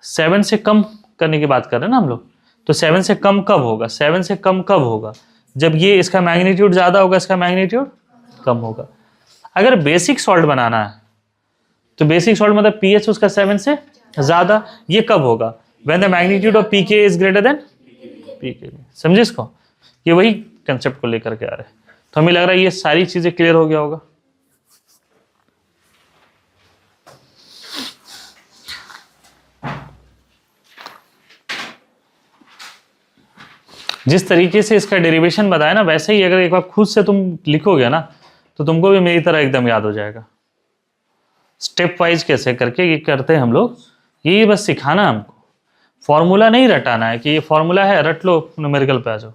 Speaker 1: 7 से कम करने की बात कर रहे हैं ना हम लोग, तो 7 से कम कब होगा, 7 से कम कब होगा, जब ये इसका मैग्नीट्यूड ज्यादा होगा, इसका मैग्नीट्यूड कम होगा। अगर बेसिक सॉल्ट बनाना है तो बेसिक सॉल्ट मतलब पीएच उसका 7 से ज्यादा। ये कब होगा? When the magnitude of pK is greater than pK. समझे इसको? ये वही कंसेप्ट को लेकर के आ रहे हैं। तो हमें लग रहा है ये सारी चीजें क्लियर हो गया होगा। जिस तरीके से इसका डेरिवेशन बताया ना, वैसे ही अगर एक बार खुद से तुम लिखोगे ना तो तुमको भी मेरी तरह एकदम याद हो जाएगा। स्टेप वाइज कैसे करके ये करते हैं हम लोग, ये बस सिखाना हमको। फॉर्मूला नहीं रटाना है कि ये फॉर्मूला है रट लो, न्यूमेरिकल पे आ जाओ।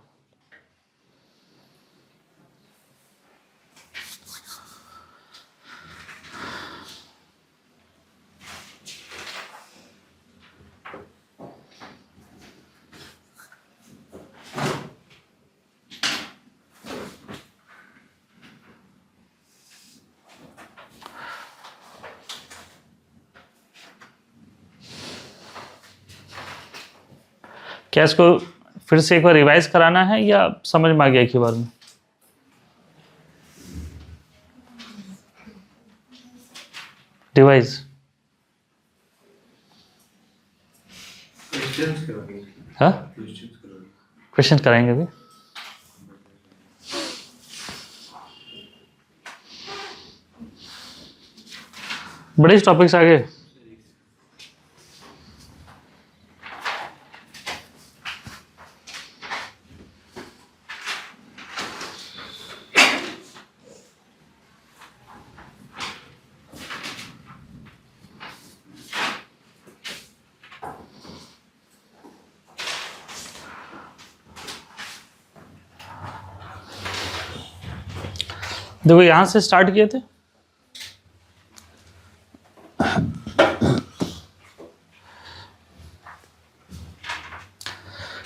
Speaker 1: क्या इसको फिर से एक बार रिवाइज कराना है या समझ में आ गया एक ही बार में? रिवाइज हाँ, क्वेश्चन कराएंगे अभी। बड़े टॉपिक्स आ गए। देखो यहां से स्टार्ट किए थे,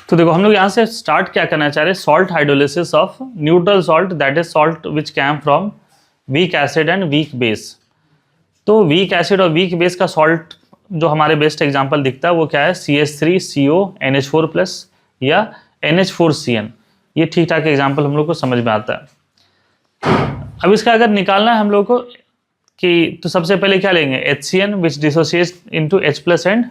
Speaker 1: तो देखो हम लोग यहां से स्टार्ट क्या करना चाह रहे हैं, salt hydrolysis of neutral salt, that is salt which came from weak acid and weak base. तो वीक एसिड और वीक बेस का सॉल्ट जो हमारे बेस्ट एग्जांपल दिखता है वो क्या है, CH3CO NH4+ या NH4CN। ये ठीक ठाक एग्जांपल हम लोग को समझ में आता है। अब इसका अगर निकालना है हम लोग को कि तो सबसे पहले क्या लेंगे, HCN which dissociates into H+ and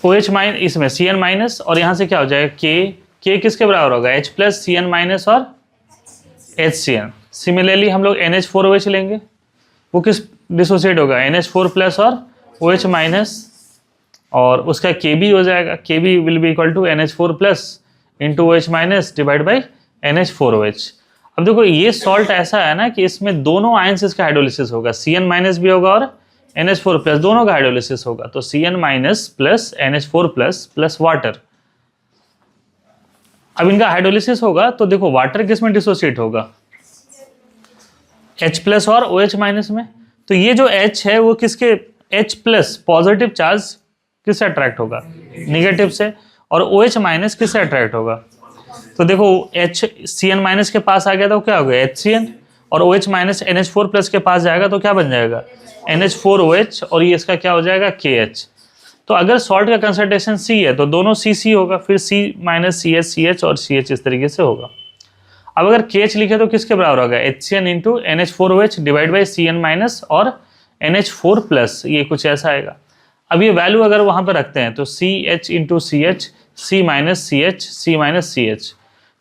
Speaker 1: OH-, इसमें CN- और यहाँ से क्या हो जाएगा K किसके बराबर होगा, H+ CN- और HCN। सिमिलरली हम लोग NH4OH लेंगे, वो किस डिसोसिएट होगा, NH4+ और OH-, और उसका Kb हो जाएगा, Kb will be equal to NH4+ into OH- divide by NH4OH। अब देखो ये सॉल्ट ऐसा है ना कि इसमें दोनों आयंस इसका हाइड्रोलिसिस होगा, CN- भी होगा और NH4+ दोनों का हाइड्रोलिसिस होगा। तो CN- plus NH4+ plus water. अब इनका हाइड्रोलिसिस होगा तो देखो वाटर किस में डिसोसिएट होगा, H+ और OH- में। तो ये जो H है वो किसके, H+ पॉजिटिव चार्ज किससे अट्रैक्ट होगा, निगेटिव से, और OH- किससे अट्रैक्ट होगा। तो देखो CN- के पास आ गया तो क्या हो गया, HCN, और OH- NH4+ के पास जाएगा तो क्या बन जाएगा, NH4OH, और ये इसका क्या हो जाएगा, KH। तो अगर सॉल्ट का कंसंट्रेशन C है तो दोनों CC होगा, फिर C- CH CH और CH इस तरीके से होगा। अब अगर KH लिखे तो किसके बराबर होगा, HCN into NH4OH divide by CN- और NH4+, ये कुछ ऐसा आएगा। अब ये वैल्यू अगर वहां पर रखते हैं तो CH into CH, C- CH, C- CH,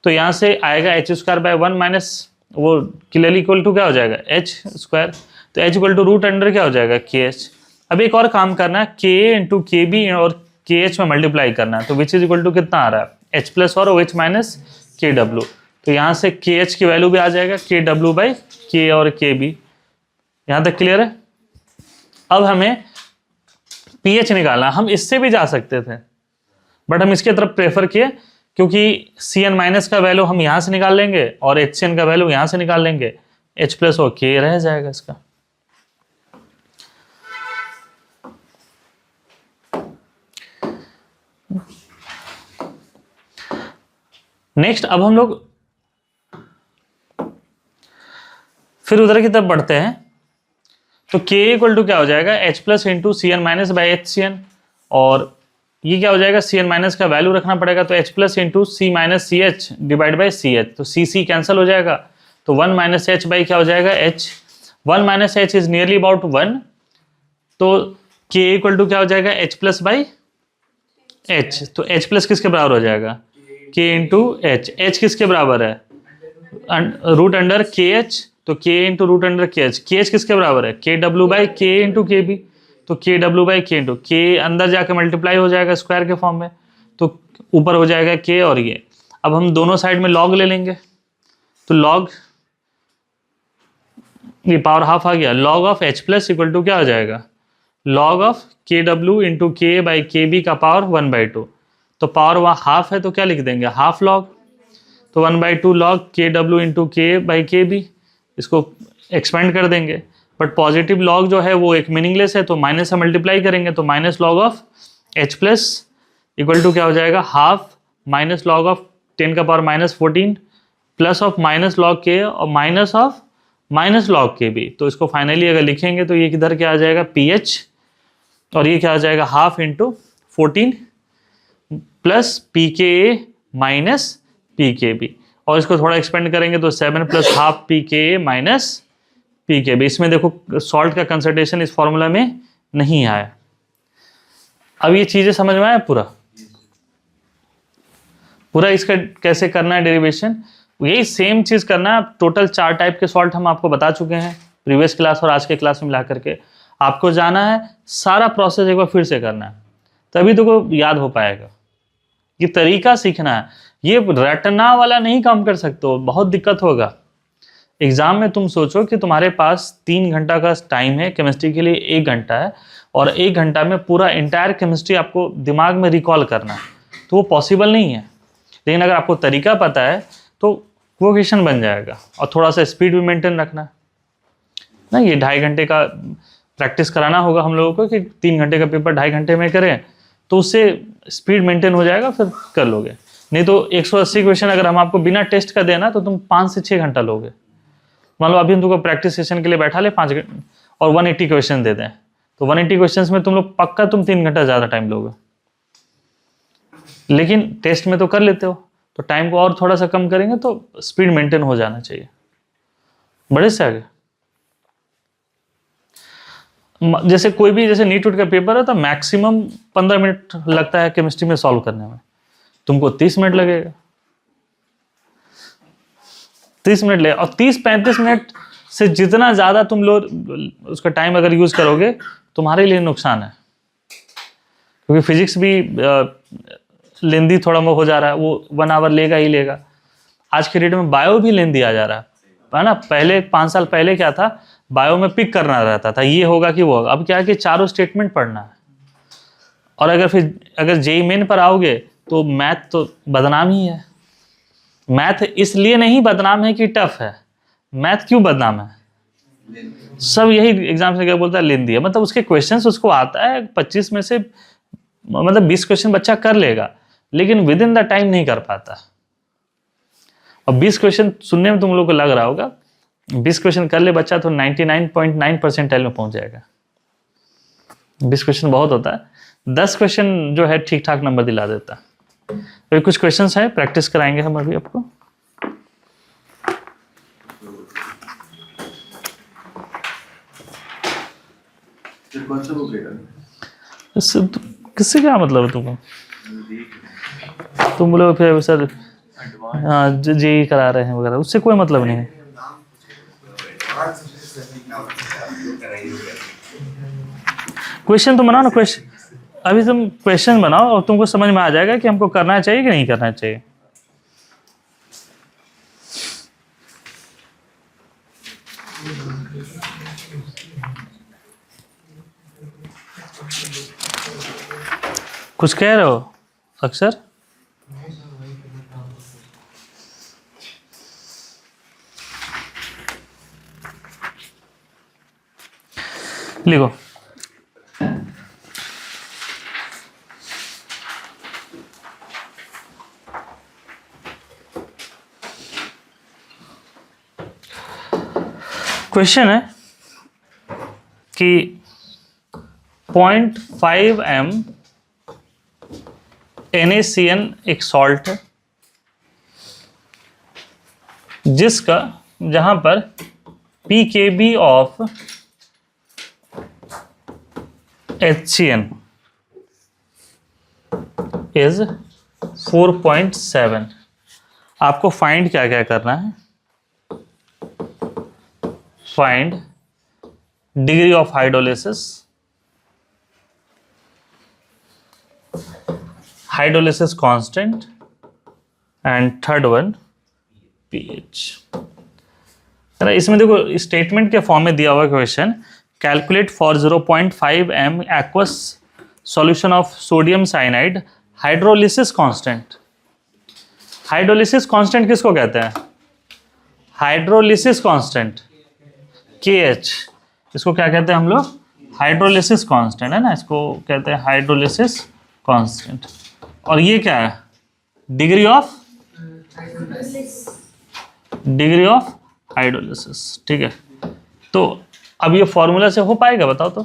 Speaker 1: तो यहाँ से आएगा H²/1 वो क्लियरली इक्वल टू क्या हो जाएगा, H²। तो H equal to root under क्या हो जाएगा, KH। अब एक और काम करना है, Ka इंटू KB और KH में मल्टीप्लाई करना है, तो विच इज इक्वल टू कितना आ रहा है, H+ और OH- KW। तो यहाँ से KH की वैल्यू भी आ जाएगा KW/K और KB। यहाँ तक क्लियर है। अब हमें pH निकालना, हम इससे भी जा सकते थे बट हम इसके तरफ प्रेफर किए क्योंकि CN- का वैल्यू हम यहाँ से निकाल लेंगे और HCN का वैल्यू यहाँ से निकाल लेंगे, H+ और K रह जाएगा इसका। नेक्स्ट अब हम लोग फिर उधर की तरफ बढ़ते हैं, तो K इक्वल टू क्या हो जाएगा, H+ into CN- by HCN, और ये क्या हो जाएगा, CN- का वैल्यू रखना पड़ेगा, तो H+ into C- CH divide by CH, तो CC कैंसिल हो जाएगा, तो 1 - H बाई क्या हो जाएगा, H। 1 minus H is nearly about 1, तो k इक्वल टू क्या हो जाएगा, h प्लस बाई h, तो h प्लस किसके बराबर हो जाएगा, k इंटू एच, h किसके बराबर है, रूट अंडर के एच, तो k इंटू रूट अंडर के एच, के एच किसके बराबर है, के डब्ल्यू बाई के इंटू के बी, तो के डब्ल्यू बाई के इंटू के अंदर जाके मल्टीप्लाई हो जाएगा स्क्वायर के फॉर्म में, तो ऊपर हो जाएगा के और ये। अब हम दोनों साइड में लॉग ले लेंगे, तो लॉग ये पावर हाफ आ गया, log of H plus equal to क्या हो जाएगा, log of K W into K by K B का पावर 1/2, तो पावर वहाँ हाफ है तो क्या लिख देंगे, हाफ लॉग, तो 1/2 log K W into K by K B, इसको एक्सपेंड कर देंगे। बट पॉजिटिव लॉग जो है वो एक मीनिंगलेस है, तो माइनस से मल्टीप्लाई करेंगे, तो minus log of H plus equal to क्या हो जाएगा, हाफ माइनस लॉग ऑफ 10 का power -14 plus of minus log K और माइनस ऑफ माइनस लॉग के भी, तो इसको फाइनली अगर लिखेंगे तो ये किधर क्या आ जाएगा, पी एच, और ये क्या आ जाएगा, हाफ इंटू 14 प्लस पी के ए माइनस पी के बी, और इसको थोड़ा एक्सपेंड करेंगे तो 7 प्लस हाफ पी के ए माइनस पी के बी। इसमें देखो सॉल्ट का कंसंट्रेशन इस फॉर्मूला में नहीं आया। अब ये चीजें समझ में आया पूरा इसका कैसे करना है डेरिवेशन, यही सेम चीज करना है। टोटल 4 टाइप के सॉल्ट हम आपको बता चुके हैं प्रीवियस क्लास और आज के क्लास में मिला करके, आपको जाना है सारा प्रोसेस एक बार फिर से करना है, तभी तो को याद हो पाएगा। ये तरीका सीखना है, ये रटना वाला नहीं काम कर सकते हो, बहुत दिक्कत होगा। एग्जाम में तुम सोचो कि तुम्हारे पास 3 घंटा का टाइम है, केमिस्ट्री के लिए 1 घंटा है, और 1 घंटा में पूरा इंटायर केमिस्ट्री आपको दिमाग में रिकॉल करना है, तो वो पॉसिबल नहीं है। लेकिन अगर आपको तरीका पता है तो वो क्वेश्चन बन जाएगा। और थोड़ा सा स्पीड भी मेंटेन रखना ना, ये 2.5 घंटे का प्रैक्टिस कराना होगा हम लोगों को कि 3 घंटे का पेपर 2.5 घंटे में करें, तो उससे स्पीड मेंटेन हो जाएगा, फिर कर लोगे। नहीं तो 180 क्वेश्चन अगर हम आपको बिना टेस्ट का देना तो तुम 5 से 6 घंटा लोगे। मान लो अभी हम तुमको प्रैक्टिस सेशन के लिए बैठा ले 5 घंटे और 180 क्वेश्चन दे दें, तो 180 क्वेश्चन में तुम लोग पक्का 3 घंटा ज़्यादा टाइम लोगे। लेकिन टेस्ट में तो कर लेते हो, तो टाइम को और थोड़ा सा कम करेंगे तो स्पीड मेंटेन हो जाना चाहिए। बड़े से आगे जैसे कोई भी जैसे नीट का पेपर है तो मैक्सिमम 15 मिनट लगता है केमिस्ट्री में सॉल्व करने में, तुमको 30 मिनट लगेगा, 30 मिनट लगेगा। और 30-35 मिनट से जितना ज़्यादा तुम लोग उसका टाइम अगर यूज़ करोगे तुम्हारे लिए नुकसान है, क्योंकि फिजिक्स भी लेंदी थोड़ा हो जा रहा है, वो 1 आवर लेगा ही लेगा। आज के डेट में बायो भी लेंदी आ जा रहा है ना। पहले 5 साल पहले क्या था, बायो में पिक करना रहता था, ये होगा कि वो होगा। अब क्या है कि चारों स्टेटमेंट पढ़ना है। और अगर जेईई मेन पर आओगे तो मैथ तो बदनाम ही है। मैथ इसलिए नहीं बदनाम है कि टफ है, मैथ क्यों बदनाम है, सब यही एग्जाम से क्या बोलता है, लेंदी है। मतलब उसके क्वेश्चंस उसको आता है 25 में से मतलब 20 क्वेश्चन बच्चा कर लेगा, लेकिन विद इन द टाइम नहीं कर पाता। और 20 क्वेश्चन सुनने में तुम लोग को लग रहा होगा, 20 क्वेश्चन कर ले बच्चा तो 99.9 परसेंटाइल में पहुंच जाएगा। 20 क्वेश्चन बहुत होता है, 10 क्वेश्चन जो है ठीक ठाक नंबर दिला देता। तो कुछ क्वेश्चंस है, प्रैक्टिस कराएंगे हम अभी आपको। किससे क्या मतलब है तुमको, तुम बोलो फिर सर हाँ जेईई करा रहे हैं वगैरह, उससे कोई मतलब नहीं है। क्वेश्चन तो बनाओ ना, क्वेश्चन अभी तुम क्वेश्चन बनाओ और तुमको समझ में आ जाएगा कि हमको करना चाहिए कि नहीं करना चाहिए। कुछ कह रहे हो अक्सर? लिखो क्वेश्चन है कि 0.5 m NaCN एक सॉल्ट है जिसका जहां पर pKb of HCN is 4.7। आपको फाइंड क्या क्या करना है? Find degree of hydrolysis, hydrolysis constant, and third one pH। इसमें देखो स्टेटमेंट के फॉर्म में दिया हुआ question, calculate for 0.5 m aqueous solution of sodium cyanide hydrolysis constant. Hydrolysis constant किसको कहते हैं? हाइड्रोलिसिस कांस्टेंट KH, इसको क्या कहते हैं हम लोग? हाइड्रोलिसिस कांस्टेंट, है ना, इसको कहते हैं हाइड्रोलिसिस कांस्टेंट। और ये क्या है? Degree of hydrolysis. ठीक है, तो अब ये फॉर्मूला से हो पाएगा बताओ तो?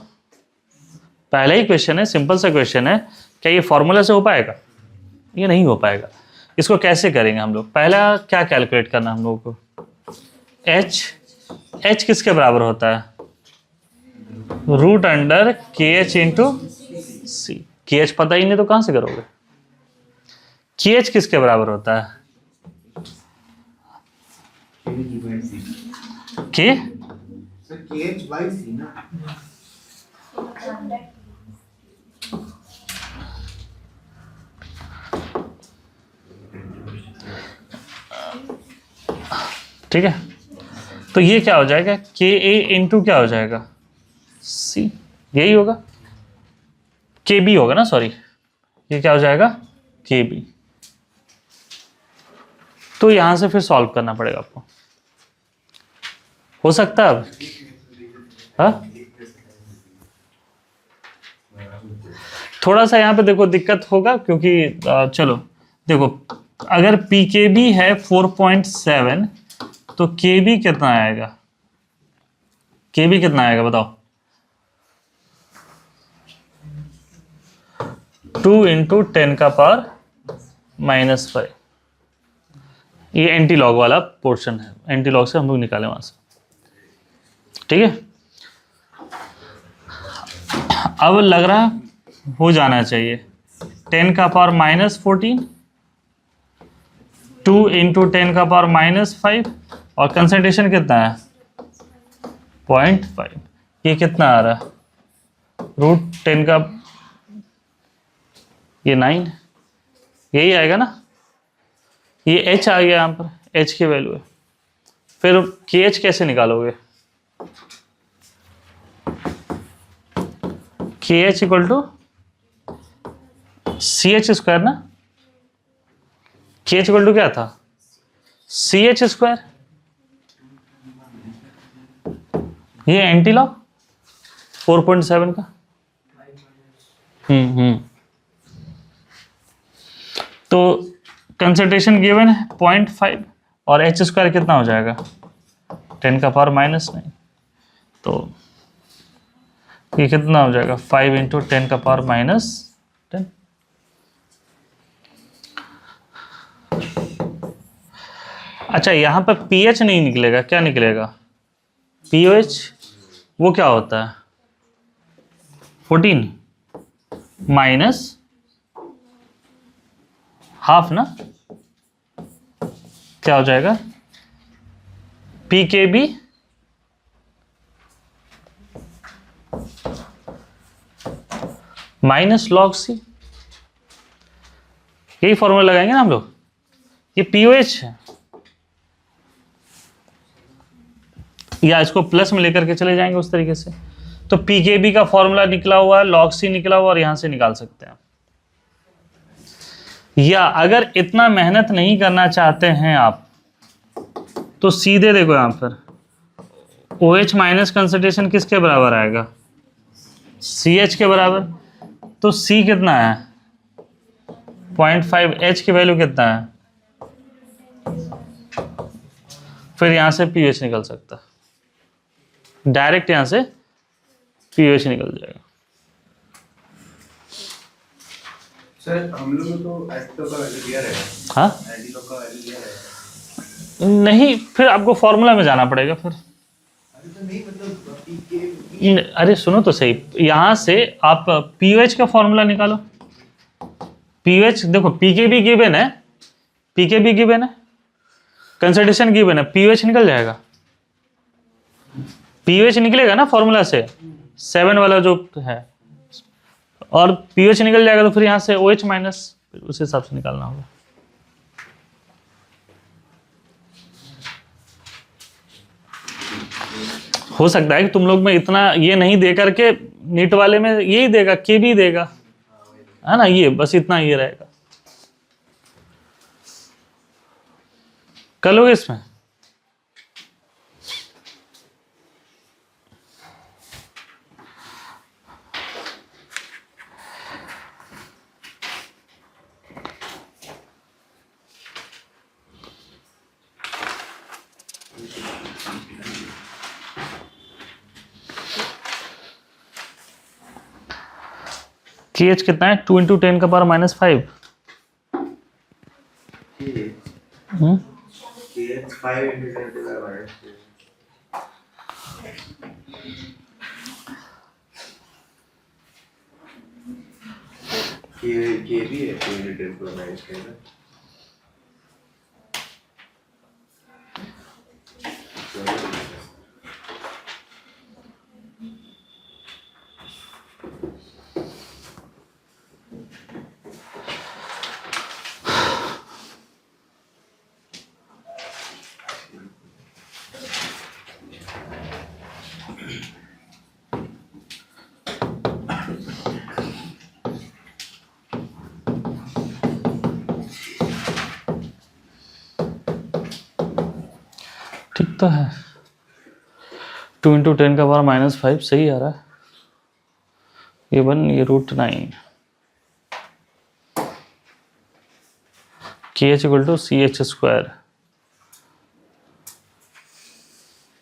Speaker 1: पहला ही क्वेश्चन है, सिंपल सा क्वेश्चन है, क्या ये फॉर्मूला से हो पाएगा? ये नहीं हो पाएगा। इसको कैसे करेंगे हम लोग? पहला क्या कैलकुलेट करना हम लोगों को? H किसके बराबर होता है? Root under KH into C। KH पता ही नहीं तो कहां से करोगे? KH किसके बराबर होता है? K
Speaker 3: KH by C ना।
Speaker 1: ठीक है, तो ये क्या हो जाएगा? KA इंटू क्या हो जाएगा? C, यही होगा। KB होगा ना, सॉरी, ये क्या हो जाएगा? KB। तो यहां से फिर सॉल्व करना पड़ेगा आपको। हो सकता है अब? हाँ, थोड़ा सा यहाँ पे देखो दिक्कत होगा, क्योंकि चलो देखो, अगर pKb है 4.7 तो KB कितना आएगा? KB कितना आएगा बताओ? 2 इंटू 10 का पावर -5। ये एंटी लॉग वाला पोर्शन है, एंटी लॉग से हम लोग निकाले वहां से। ठीक है, अब लग रहा हो जाना चाहिए 10 का पावर -14, 2 इंटू 10 का पावर -5, और कंसंट्रेशन कितना है? 0.5। ये कितना आ रहा है? रूट 10 का, ये 9, यही आएगा ना। ये H आ गया, यहाँ पर H की वैल्यू है। फिर KH कैसे निकालोगे? KH equal to CH square ना। KH इक्वल टू क्या था? CH square. ये एंटी लॉग 4.7 का। तो कंसंट्रेशन गिवन है 0.5, और H स्क्वायर कितना हो जाएगा? 10 का पावर -9। तो ये कितना हो जाएगा? 5 इंटू 10 का पावर -10। अच्छा, यहाँ पर pH नहीं निकलेगा, क्या निकलेगा? pOH। वो क्या होता है? 14 माइनस हाफ ना, क्या हो जाएगा? pKb minus log C। यही फॉर्मूला लगाएंगे ना हम लोग। ये pOH है, या इसको प्लस में लेकर के चले जाएंगे उस तरीके से। तो pKb का फॉर्मूला निकला हुआ है, log C निकला हुआ, और यहां से निकाल सकते हैं। या अगर इतना मेहनत नहीं करना चाहते हैं आप, तो सीधे देखो यहां पर OH माइनस कंसंट्रेशन किसके बराबर आएगा? CH के बराबर। तो C कितना है? 0.5। H की वैल्यू कितना है? फिर यहां से pH निकल सकता है, डायरेक्ट यहां से pH निकल जाएगा।
Speaker 3: सर हम लोग तो एस्टो का वैल्यू दिया रहेगा।
Speaker 1: हाँ,
Speaker 3: एडिलो का वैल्यू दिया रहेगा।
Speaker 1: नहीं, फिर आपको फॉर्मूला में जाना पड़ेगा। फिर
Speaker 3: तो नहीं मतलब पीके
Speaker 1: अरे सुनो तो सही, यहां से आप पीओएच का फॉर्मूला निकालो। पीओएच देखो, पीके भी गिवन है, पीके भी गिवन है, कंसंट्रेशन गिवन है, पीओएच निकल जाएगा। पीओएच निकलेगा ना फॉर्मूला से, 7 वाला जो है, और पीओएच निकल जाएगा तो फिर यहां से OH माइनस, उस हिसाब से निकालना होगा। हो सकता है कि तुम लोग में इतना ये नहीं दे करके नीट वाले में यही देगा, के भी देगा, है ना, ये बस इतना ये रहेगा। कर लोगे इसमें? KH कितना है? 2 × 10⁻⁻⁵।
Speaker 3: KH 5 into 10⁻⁻⁵ के भी है 2 into 10⁻⁻⁵ ना।
Speaker 1: ठीक तो है, 2 × 10⁻⁻⁵ सही आ रहा है। ये 1, ये √9। KH = CH²।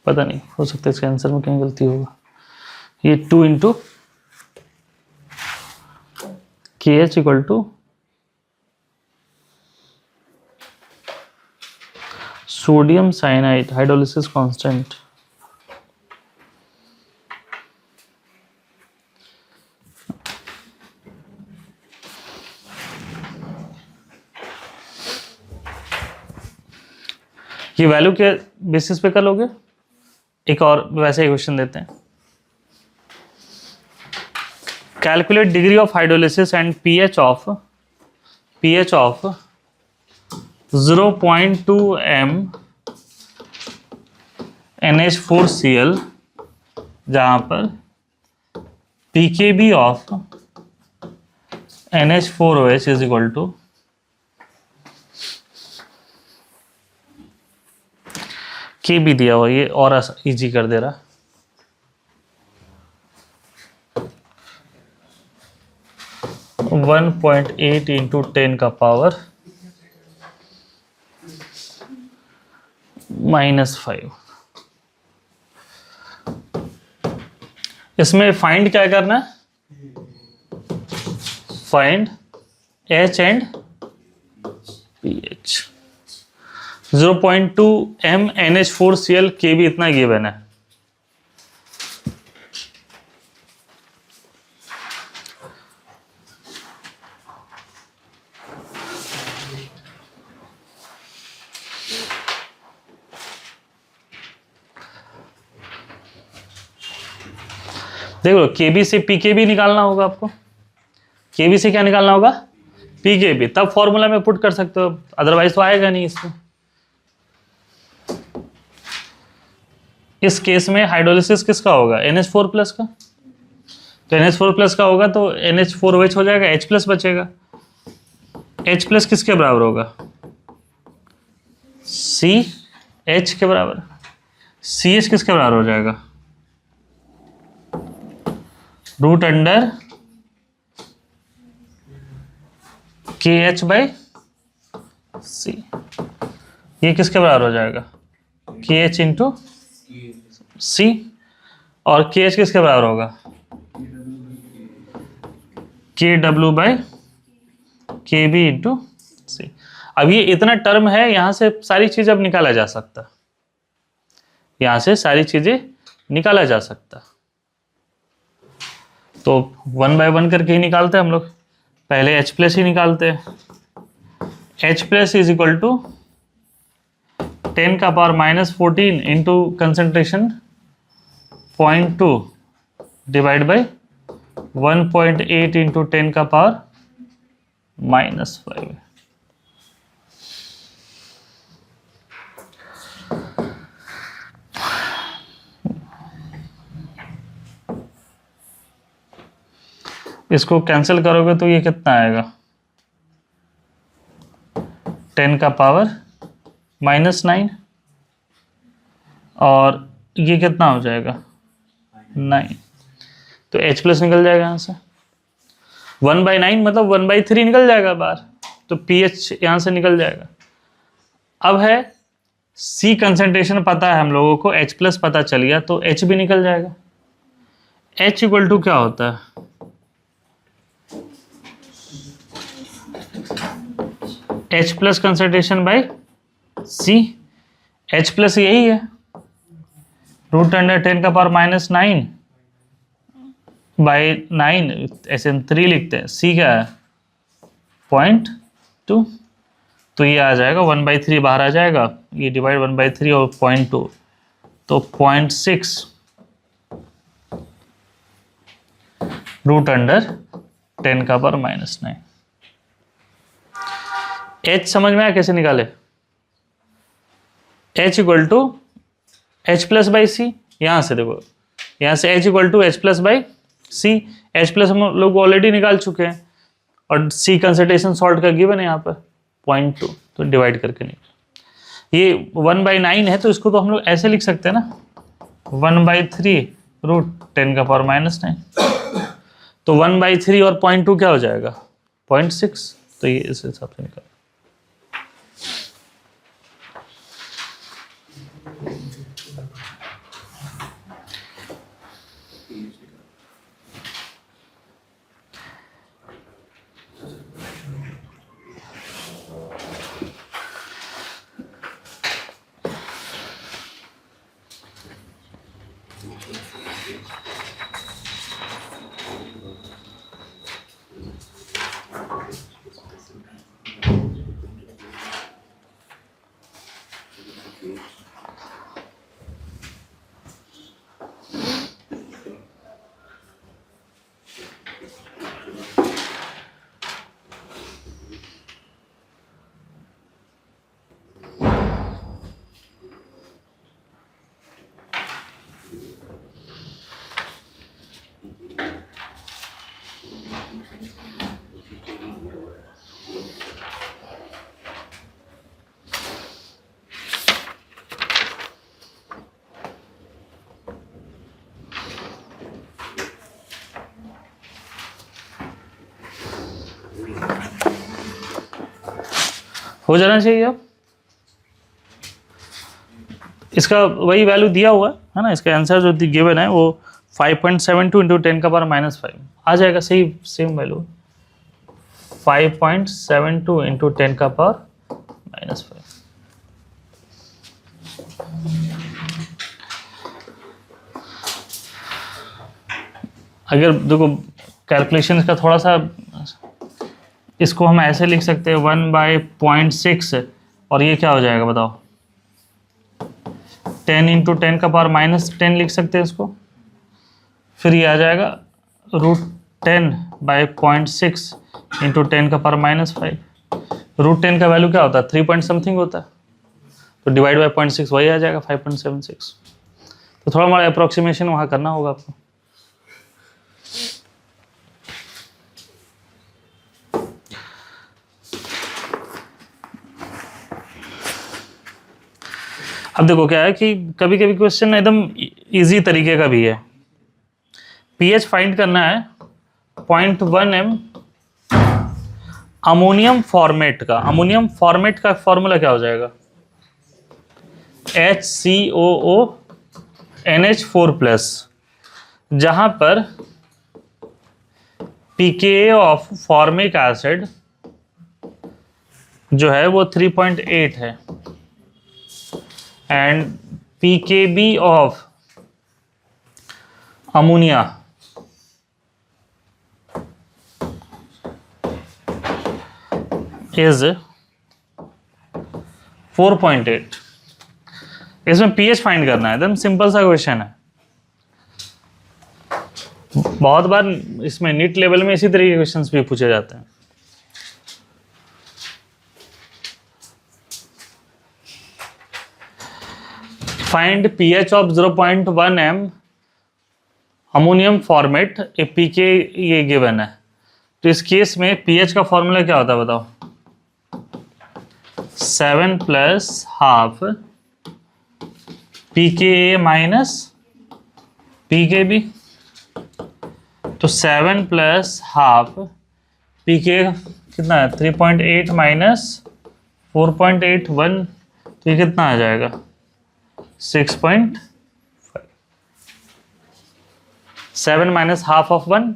Speaker 1: पता नहीं, हो सकता है इसके आंसर में कहीं गलती होगा। ये 2 × KH = sodium cyanide hydrolysis constant. ये वैल्यू के बेसिस पे कर लोगे? एक और वैसे ही क्वेश्चन देते हैं। Calculate degree of hydrolysis and pH of 0.2 m NH4Cl, जहां पर pKb of NH4OH is equal to Kb दिया हुआ, ये और इजी कर दे रहा। (1.8 × 10⁻⁻⁵). इसमें फाइंड क्या करना है? Find H and pH। 0.2 m NH4Cl Kb इतना गिवन है। देखो, Kb से pKb निकालना होगा आपको। Kb से क्या निकालना होगा? pKb, तब फॉर्मूला में पुट कर सकते हो, अदरवाइज तो आएगा नहीं इसमें। इस केस में हाइड्रोलिसिस किसका होगा? NH4+ का। तो NH4+ का होगा तो NH4OH हो जाएगा, H+ बचेगा। H+ किसके बराबर होगा? CH के बराबर। CH किसके बराबर हो जाएगा? √KH/C। ये किसके बराबर हो जाएगा? KH × C। और KH किसके बराबर होगा? KW/KB × C। अब ये इतना टर्म है, यहां से सारी चीज अब निकाला जा सकता है, यहां से सारी चीजें निकाला जा सकता। तो 1 by 1 करके ही निकालते हैं हम लोग। पहले H प्लस ही निकालते हैं। H plus is equal to 10 का power -14 into concentration 0.2 divide by 1.8 into 10 का पावर -5। इसको कैंसिल करोगे तो ये कितना आएगा, 10 का पावर -9 और ये कितना हो जाएगा 9, तो H प्लस निकल जाएगा यहाँ से। 1/9 मतलब 1/3 निकल जाएगा बाहर, तो pH यहाँ से निकल जाएगा। अब है C कंसेंट्रेशन पता है हम लोगों को, H प्लस पता चल गया, तो H भी निकल जाएगा। H इक्वल टू क्या होता है, H plus concentration by C। H plus यही है, √10 का पावर -9 बाई 9, ऐसे हम 3 लिखते हैं। C क्या है 0.2, तो ये आ जाएगा 1/3 बाहर आ जाएगा, ये डिवाइड 1/3 और 0.2, तो 0.6 √10 का पावर -9। H समझ में आया कैसे निकाले, H equal to H plus by C. यहाँ से देखो, यहाँ से H equal to H plus by C. H plus हम लोग ऑलरेडी निकाल चुके हैं और C कंसेंट्रेशन सॉल्ट का गिवन है यहाँ पर 0.2, तो डिवाइड करके निकल। ये 1/9 है, तो इसको तो हम लोग ऐसे लिख सकते हैं ना, 1/3 √10 का पावर -9, तो 1/3 और 0.2 क्या हो जाएगा 0.6, तो ये इस हिसाब से निकल। हो जाना चाहिए। अब इसका वही वैल्यू दिया हुआ है ना, इसका आंसर जो गिवन है वो 5.72 इंटू 10 का पावर -5 आ जाएगा, सही सेम वैल्यू 5.72 इंटू 10 का पावर -5। अगर देखो कैलकुलेशन का थोड़ा सा, इसको हम ऐसे लिख सकते हैं 1/0.6 और ये क्या हो जाएगा बताओ, 10 इंटू 10 का पावर -10 लिख सकते हैं इसको। फिर ये आ जाएगा √10/0.6 इंटू 10 का पावर -5। √10 का वैल्यू क्या होता है 3 पॉइंट समथिंग होता है, तो डिवाइड बाई 0.6 वही आ जाएगा 5.76। तो थोड़ा हमारा अप्रोक्सीमेशन वहाँ करना होगा आपको। अब देखो क्या है कि कभी कभी क्वेश्चन एकदम इजी तरीके का भी है। पीएच फाइंड करना है 0.1 m अमोनियम फॉर्मेट का। अमोनियम फॉर्मेट का फॉर्मूला क्या हो जाएगा, HCOO NH4+, जहां पर pKa ऑफ फॉर्मिक एसिड जो है वो 3.8 है and pKb of ammonia is 4.8। इसमें पीएच फाइंड करना है, एकदम सिंपल सा क्वेश्चन है। बहुत बार इसमें नीट लेवल में इसी तरह के क्वेश्चंस भी पूछे जाते हैं। Find pH of 0.1 m ammonium formate a pK ये गिवन है। तो इस केस में पीएच का फॉर्मूला क्या होता है बताओ? 7 + हाफ pKa माइनस pKb। तो 7 + हाफ pKa कितना है? 3.8 माइनस 4.81, तो ये कितना आ जाएगा? 6.5। 7 माइनस हाफ ऑफ 1,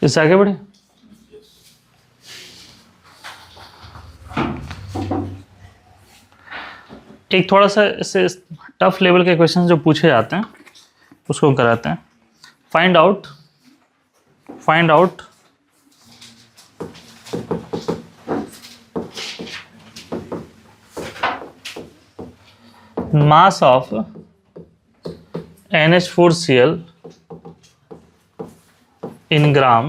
Speaker 1: इससे आगे बढ़े। एक थोड़ा सा इससे टफ लेवल के क्वेश्चन जो पूछे जाते हैं उसको कराते हैं। Find out mass of NH4Cl in gram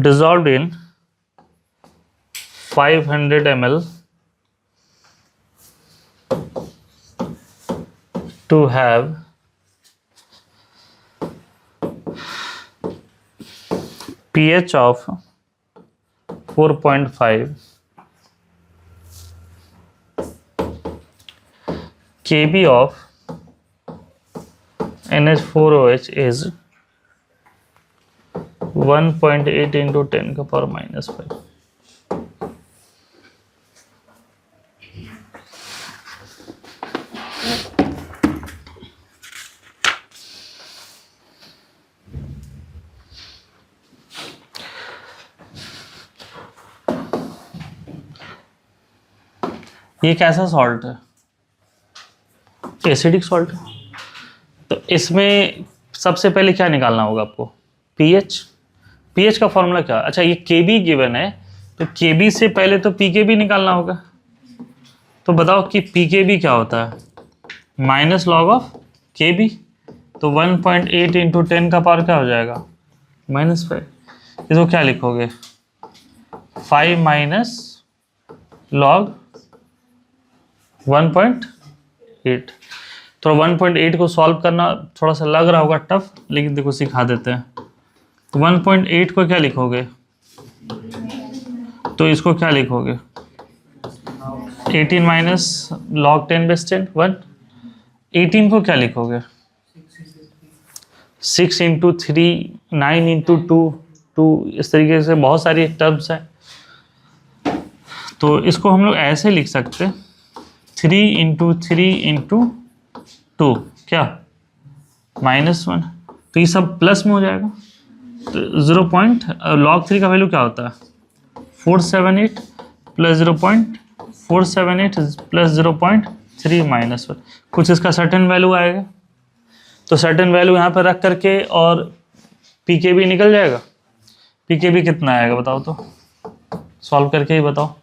Speaker 1: dissolved in 500 ml to have pH of 4.5, Kb of NH4OH is 1.8 into 10 का पावर -5। ये कैसा सॉल्ट है? एसिडिक सॉल्ट है। तो इसमें सबसे पहले क्या निकालना होगा आपको? पीएच का फॉर्मूला क्या? अच्छा, ये केबी गिवन है तो केबी से पहले तो पीकेबी निकालना होगा। तो बताओ कि पीकेबी क्या होता है? माइनस लॉग ऑफ केबी। तो 1.8 इंटू 10 का पावर क्या हो जाएगा? -5। इसको क्या लिखोगे? 5 माइनस लॉग 1.8। तो 1.8 को सॉल्व करना थोड़ा सा लग रहा होगा टफ, लेकिन देखो सिखा देते हैं। तो 1.8 को क्या लिखोगे? तो इसको क्या लिखोगे? 18 माइनस लॉग 10/10 1। 18 को क्या लिखोगे? 6 इंटू 3, 9 इंटू 2। इस तरीके से बहुत सारी टर्म्स हैं। तो इसको हम लोग ऐसे लिख सकते हैं 3 इंटू 3 इंटू 2 क्या? -1। तो ये सब प्लस में हो जाएगा। तो लॉग 3 का वैल्यू क्या होता है? 478 प्लस 0.478 प्लस 0.3 -1। कुछ इसका सर्टेन वैल्यू आएगा। तो सर्टेन वैल्यू यहाँ पर रख करके और पीकेबी निकल जाएगा। पीकेबी कितना आएगा बताओ तो? सॉल्व करके ही बताओ।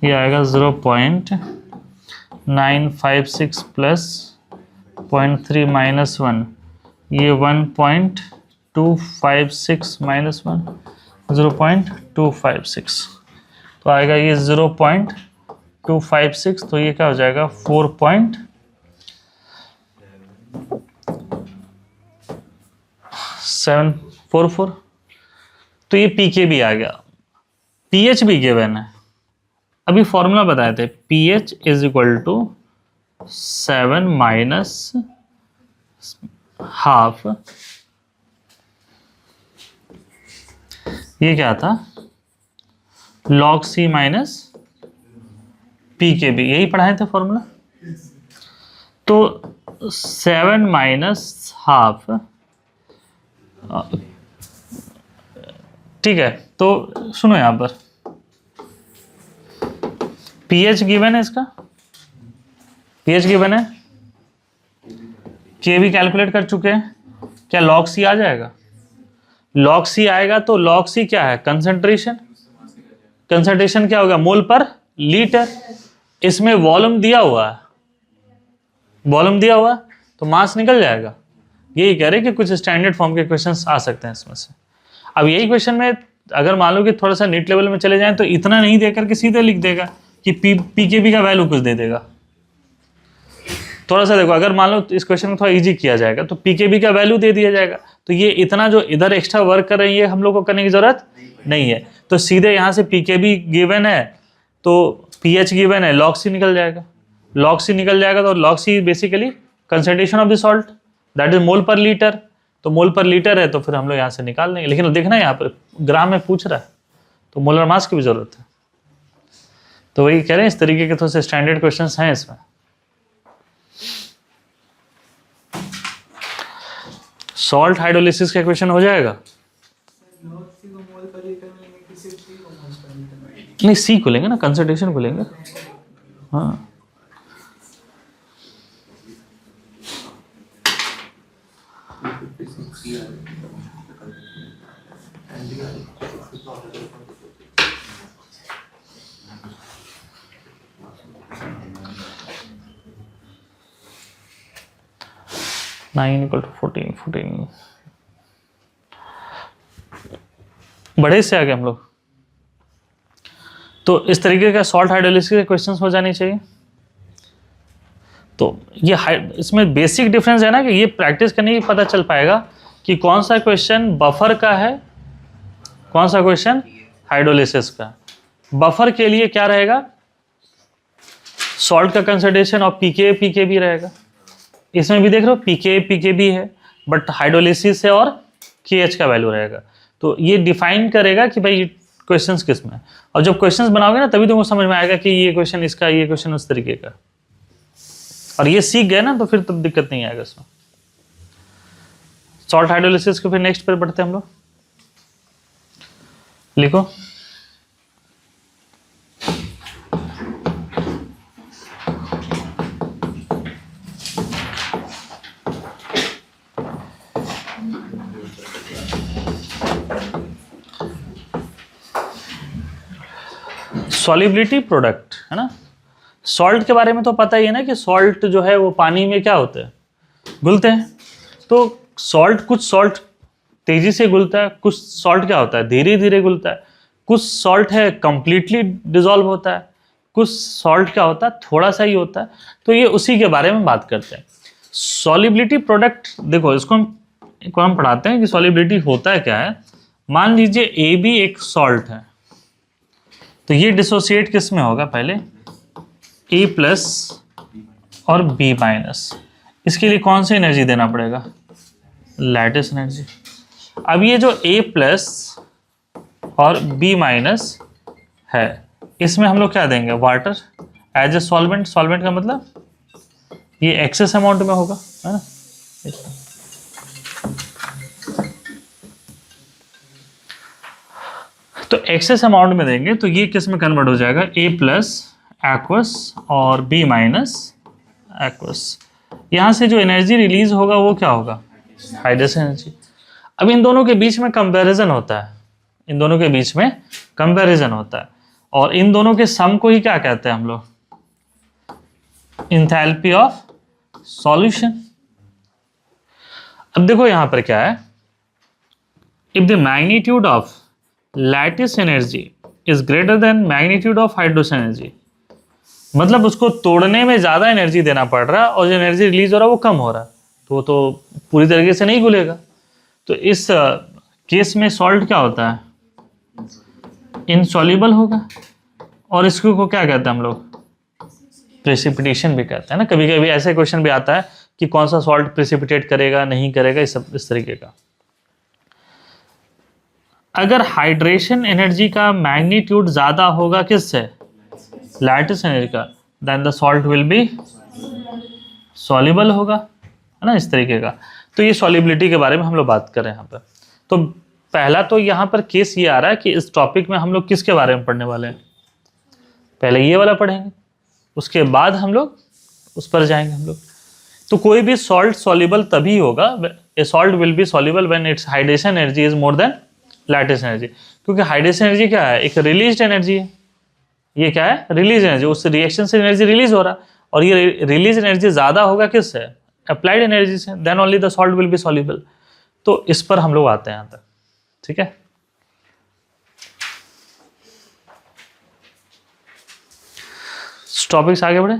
Speaker 1: ये आएगा 0.956 प्लस 0.3 -1। ये 1.256 -1 0.256। तो आएगा ये 0.256। तो ये क्या हो जाएगा? 4.5 744, तो ये पीके भी आ गया, पीएच भी गिवन है। अभी फॉर्मूला बताए थे, pH is equal to 7 minus half, ये क्या था, log C minus P K B, यही पढ़ाए थे फॉर्मूला। तो 7 माइनस हाफ, ठीक है। तो सुनो यहां पर पीएच गिवन है, इसका पीएच गिवन है, के भी कैलकुलेट कर चुके हैं, क्या log C आ जाएगा? log C आएगा तो log C क्या है, कंसंट्रेशन। कंसंट्रेशन क्या होगा, मोल पर लीटर। इसमें वॉल्यूम दिया हुआ है, वॉल्यूम दिया हुआ है, तो मास निकल जाएगा। यही कह रहे कि कुछ स्टैंडर्ड फॉर्म के क्वेश्चंस आ सकते हैं इसमें से। अब यही क्वेश्चन में अगर मान लो कि थोड़ा सा नीट लेवल में चले जाएं तो इतना नहीं देकर के सीधे लिख देगा कि पीकेबी का वैल्यू कुछ दे देगा। थोड़ा सा देखो, अगर मान लो इस क्वेश्चन में थोड़ा इजी किया जाएगा तो पीकेबी का वैल्यू दे दिया जाएगा, तो ये इतना जो इधर एक्स्ट्रा वर्क कर रहे हैं ये हम लोग को करने की जरूरत नहीं है। तो सीधे यहाँ से पीकेबी गिवन है तो पीएच गिवन है, log C निकल जाएगा। log C निकल जाएगा तो log C basically concentration of the salt, that is mole पर लीटर। तो मोल पर लीटर है तो फिर हम लोग यहाँ से निकाल लेंगे, लेकिन देखना यहाँ पर ग्राम में पूछ रहा है तो मोलर मास की भी जरूरत है। तो वही कह रहे हैं, इस तरीके के थोड़े से स्टैंडर्ड क्वेश्चन हैं इसमें। सॉल्ट हाइड्रोलिसिस का क्वेश्चन हो जाएगा, नहीं सी को लेंगे ना, कंसंट्रेशन को लेंगे। हाँ नाइन इक्वल टू 14 बड़े से आगे हम लोग। तो इस तरीके का सॉल्ट हाइड्रोलिसिस के क्वेश्चंस हो जाने चाहिए। तो ये इसमें बेसिक डिफरेंस है ना कि ये प्रैक्टिस करने की पता चल पाएगा कि कौन सा क्वेश्चन बफर का है, कौन सा क्वेश्चन हाइड्रोलिसिस का। बफर के लिए क्या रहेगा, सॉल्ट का कंसंट्रेशन और पीके भी रहेगा। इसमें भी देख रहे हो पीके भी है, बट हाइड्रोलिसिस है और केएच का वैल्यू रहेगा। तो ये डिफाइन करेगा कि भाई क्वेश्चंस किस में है। और जब क्वेश्चंस बनाओगे ना तभी तुमको समझ में आएगा कि ये क्वेश्चन इसका, ये क्वेश्चन उस तरीके का। और ये सीख गए ना तो फिर तब दिक्कत नहीं आएगा इसमें। सॉल्ट हाइड्रोलिसिस को फिर नेक्स्ट पर बढ़ते हैं हम लोग। लिखो सॉलिबिलिटी प्रोडक्ट, है ना। सॉल्ट के बारे में तो पता ही है ना कि सॉल्ट जो है वो पानी में क्या होते हैं, घुलते हैं। तो सॉल्ट, कुछ सॉल्ट तेजी से घुलता है, कुछ सॉल्ट क्या होता है धीरे धीरे घुलता है, कुछ सॉल्ट है कंप्लीटली डिसॉल्व होता है, कुछ सॉल्ट क्या होता है थोड़ा सा ही होता है। तो ये उसी के बारे में बात करते हैं। सॉलिबिलिटी प्रोडक्ट देखो, इसको हम पढ़ाते हैं कि सॉलिबिलिटी होता है क्या है। मान लीजिए ए भी एक सॉल्ट है, तो ये डिसोसिएट किस में होगा, पहले ए प्लस और बी माइनस। इसके लिए कौन सी एनर्जी देना पड़ेगा, लैटिस एनर्जी। अब ये जो ए प्लस और बी माइनस है, इसमें हम लोग क्या देंगे, water as a solvent. Solvent का मतलब ये एक्सेस अमाउंट में होगा, है ना। तो एक्सेस अमाउंट में देंगे तो ये किस में कन्वर्ट हो जाएगा, ए प्लस एक्वस और बी माइनस एक्वस। यहाँ से जो एनर्जी रिलीज होगा वो क्या होगा, हाइड्रोजन एनर्जी। अब इन दोनों के बीच में कंपैरिजन होता है, इन दोनों के बीच में कंपैरिजन होता है, और इन दोनों के सम को ही क्या कहते हैं हम लोग, एंथैल्पी ऑफ सॉल्यूशन। अब देखो यहां पर क्या है, if the magnitude of lattice energy is greater then magnitude of hydrogen energy, मतलब उसको तोड़ने में ज्यादा एनर्जी देना पड़ रहा है और जो एनर्जी रिलीज हो रहा है वो कम हो रहा है, तो वो तो पूरी तरीके से नहीं घुलेगा। तो इस केस में सॉल्ट क्या होता है, इनसॉल्युबल होगा, और इसको को क्या कहते हैं हम लोग, प्रेसिपिटेशन भी कहते हैं ना। कभी कभी ऐसे क्वेश्चन भी आता है कि कौन सा सॉल्ट प्रेसिपिटेट करेगा नहीं करेगा, इस तरीके का। अगर हाइड्रेशन एनर्जी का मैग्नीट्यूड ज्यादा होगा किससे, लैटिस एनर्जी का, then the salt will be soluble होगा, है ना, इस तरीके का। तो ये सॉल्युबिलिटी के बारे में हम लोग बात कर रहे हैं यहाँ पर। तो पहला तो यहाँ पर केस ये आ रहा है कि इस टॉपिक में हम लोग किसके बारे में पढ़ने वाले हैं, पहले ये वाला पढ़ेंगे, उसके बाद हम लोग उस पर जाएंगे हम लोग। तो कोई भी सॉल्ट सॉल्युबल तभी होगा, ए salt will be soluble when it's hydration energy is more than lattice energy. क्योंकि हाइड्रेशन एनर्जी क्या है, एक रिलीज्ड एनर्जी है। ये क्या है, रिलीज एनर्जी, उस रिएक्शन से एनर्जी रिलीज हो रहा है, और ये रिलीज एनर्जी ज्यादा होगा किससे, अप्लाइड एनर्जी से, then only the salt will be soluble. तो इस पर हम लोग आते हैं यहाँ तक, ठीक है। टॉपिक से आगे बढ़े।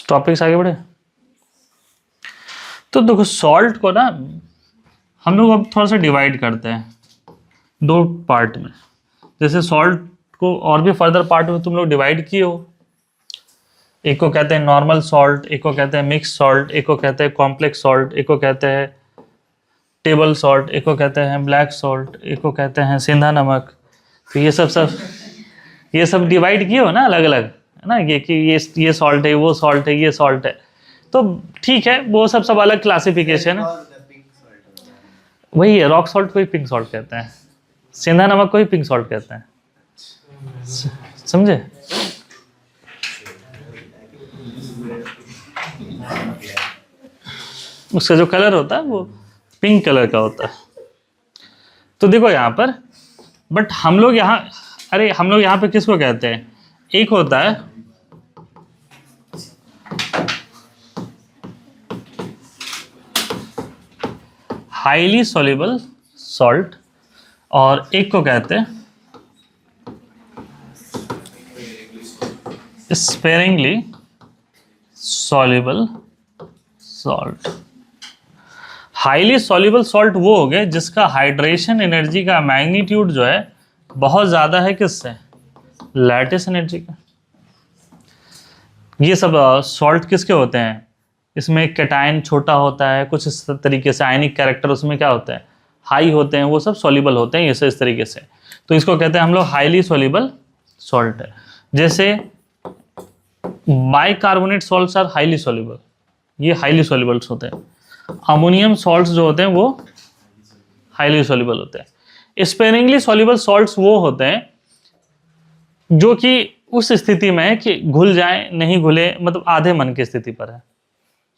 Speaker 1: टॉपिक से आगे बढ़े। तो देखो सॉल्ट को ना हम लोग अब थोड़ा सा डिवाइड करते हैं दो पार्ट में। जैसे सॉल्ट को और भी फर्दर पार्ट में तुम लोग डिवाइड किए हो, एक को कहते हैं नॉर्मल सॉल्ट, एक को कहते हैं मिक्स सॉल्ट, एक को कहते हैं कॉम्प्लेक्स सॉल्ट, एक को कहते हैं टेबल सॉल्ट, एक को कहते हैं ब्लैक सॉल्ट, एक को कहते हैं सेंधा नमक। तो ये सब डिवाइड किए हो ना अलग अलग, है ना, ये कि ये सॉल्ट है, वो सॉल्ट है, ये सॉल्ट है। तो ठीक है, वो सब अलग क्लासिफिकेशन है। वही है, रॉक सॉल्ट को ही पिंक सॉल्ट कहते हैं, सेंधा नमक को ही पिंक सॉल्ट कहते हैं, समझे। उसका जो कलर होता है वो पिंक कलर का होता है। तो देखो यहाँ पर, बट हम लोग यहाँ पे किसको कहते हैं, एक होता है हाईली सॉल्युबल सॉल्ट, और एक को कहते हैं sparingly soluble salt. Highly soluble salt वो हो गए जिसका हाइड्रेशन एनर्जी का मैग्नीट्यूड जो है बहुत ज्यादा है किससे, लैटिस एनर्जी का। ये सब सॉल्ट किसके होते हैं, इसमें कैटायन छोटा होता है, कुछ इस तरीके से आयनिक कैरेक्टर उसमें क्या होता है, हाई होते हैं, वो सब सॉल्युबल होते हैं, ये सब इस तरीके से। तो इसको कहते हैं हम लोग हाईली सॉल्युबल सॉल्ट है। जैसे bicarbonate salts are highly soluble, ये हाईली सॉल्युबल्स होते हैं। अमोनियम सॉल्ट्स जो होते हैं वो हाईली सॉल्युबल होते हैं। स्पेरिंगली सॉल्युबल सॉल्ट्स वो होते हैं जो कि उस स्थिति में है कि घुल जाए नहीं घुले, मतलब आधे मन की स्थिति पर है,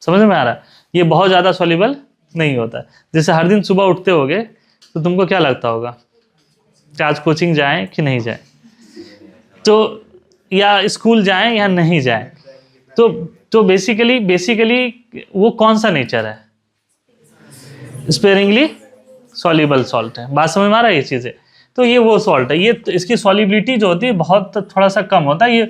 Speaker 1: समझ में आ रहा है। ये बहुत ज़्यादा सॉल्युबल नहीं होता है। जैसे हर दिन सुबह उठते होगे तो तुमको क्या लगता होगा कि आज कोचिंग जाएं कि नहीं जाएं, तो या स्कूल जाएं या नहीं जाएं। तो बेसिकली वो कौन सा नेचर है, स्पेरिंगली सॉल्युबल सॉल्ट है। बात समझ में आ रहा है ये चीज़ें। तो ये वो सॉल्ट है, ये इसकी सॉल्युबिलिटी जो होती है बहुत थोड़ा सा कम होता है ये,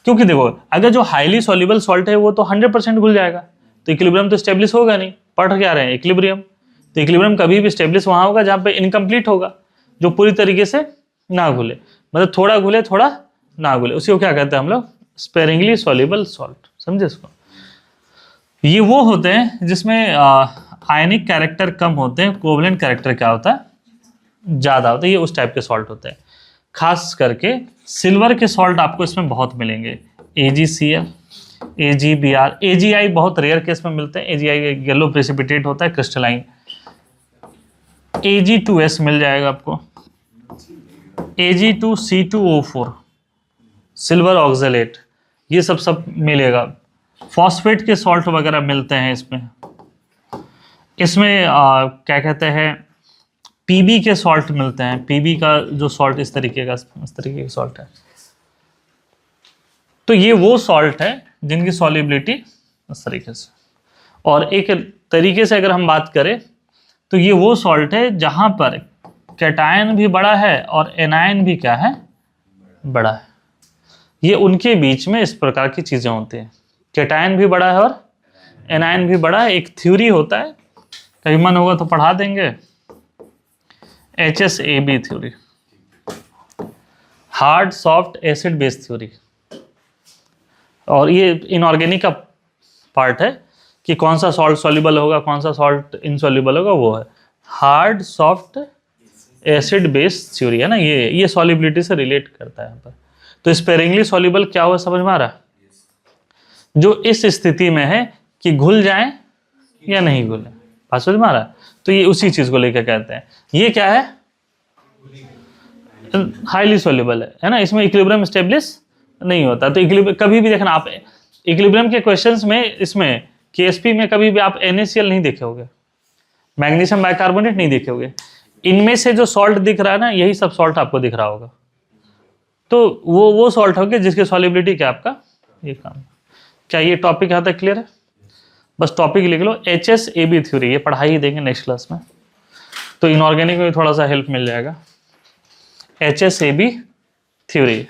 Speaker 1: क्योंकि देखो अगर जो हाईली सॉल्युबल सॉल्ट है वो तो 100% घुल जाएगा, तो इक्विलिब्रियम तो स्टेब्लिश होगा नहीं। पढ़ क्या रहे हैं, इक्विलिब्रियम। तो इक्विलिब्रियम कभी भी स्टेब्लिश वहाँ होगा जहाँ पे इनकम्प्लीट होगा, जो पूरी तरीके से ना घुले, मतलब थोड़ा घुले थोड़ा ना घुले, उसी को क्या कहते हैं हम लोग, स्पेरिंगली सॉल्युबल सॉल्ट। समझे इसको। ये वो होते हैं जिसमें आयनिक कैरेक्टर कम होते हैं, कोवलेंट कैरेक्टर क्या होता है, ज़्यादा होता है। ये उस टाइप के सॉल्ट होते हैं। खास करके सिल्वर के सॉल्ट आपको इसमें बहुत मिलेंगे, AgCl, AgBr, AgI बहुत रेयर केस में मिलते हैं। AgI येलो प्रेसिपिटेट होता है, क्रिस्टलाइन। Ag2S मिल जाएगा आपको, Ag2C2O4, सिल्वर ऑक्जेलेट, ये सब मिलेगा। फॉस्फेट के सॉल्ट वगैरह मिलते हैं इसमें। क्या कहते हैं, पीबी के सॉल्ट मिलते हैं। पीबी का जो सॉल्ट इस तरीके का सॉल्ट है। तो ये वो सॉल्ट है जिनकी सॉल्युबिलिटी इस तरीके से। और एक तरीके से अगर हम बात करें तो ये वो सॉल्ट है जहां पर कैटायन भी बड़ा है और एनायन भी क्या है, बड़ा है। ये उनके बीच में इस प्रकार की चीजें होती हैं, कैटायन भी बड़ा है और एनायन भी बड़ा है। एक थ्योरी होता है, कभी मन होगा तो पढ़ा देंगे, HSAB theory, hard soft acid base theory. और ये इनऑर्गेनिक का पार्ट है कि कौन सा सॉल्ट सॉल्युबल होगा, कौन सा सॉल्ट इनसॉल्युबल होगा, वो है hard soft acid base theory है ना। ये सॉल्युबिलिटी से रिलेट करता है यहाँ पर। तो स्पेरिंगली सॉल्युबल क्या हुआ, समझ में आ रहा? जो इस स्थिति में है कि घुल जाए या नहीं घुले, बात समझ में आ रहा? तो ये उसी चीज को लेकर कहते हैं। ये क्या है, हाईली सॉल्युबल है ना। इसमें इक्विलिब्रियम स्टेब्लिश नहीं होता। तो इक्विलिब्रियम कभी भी देखना आप, इक्विलिब्रियम के क्वेश्चंस में इसमें केएसपी में कभी भी आप NaCl नहीं देखे होगे, मैग्नीशियम बाइकार्बोनेट नहीं देखे होगे। इनमें से जो सॉल्ट दिख रहा है ना, यही सब सॉल्ट आपको दिख रहा होगा। तो वो सॉल्ट होंगे जिसकी सॉल्युबिलिटी क्या आपका ये काम। क्या ये टॉपिक यहाँ तक क्लियर है? बस टॉपिक लिख लो, HSAB थ्योरी, ये पढ़ाई ही देंगे नेक्स्ट क्लास में। तो इनऑर्गेनिक में थोड़ा सा हेल्प मिल जाएगा। HSAB theory.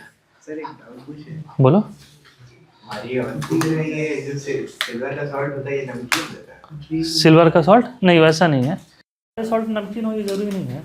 Speaker 3: सर एक डाउट पूछे,
Speaker 1: बोलो।
Speaker 3: हमारी अवंती में ये जो सिल्वर का सॉल्ट होता है ये नमकीन होता है?
Speaker 1: सिल्वर का सॉल्ट नहीं, वैसा नहीं है। सॉल्ट नमकीन हो ये जरूरी नहीं है।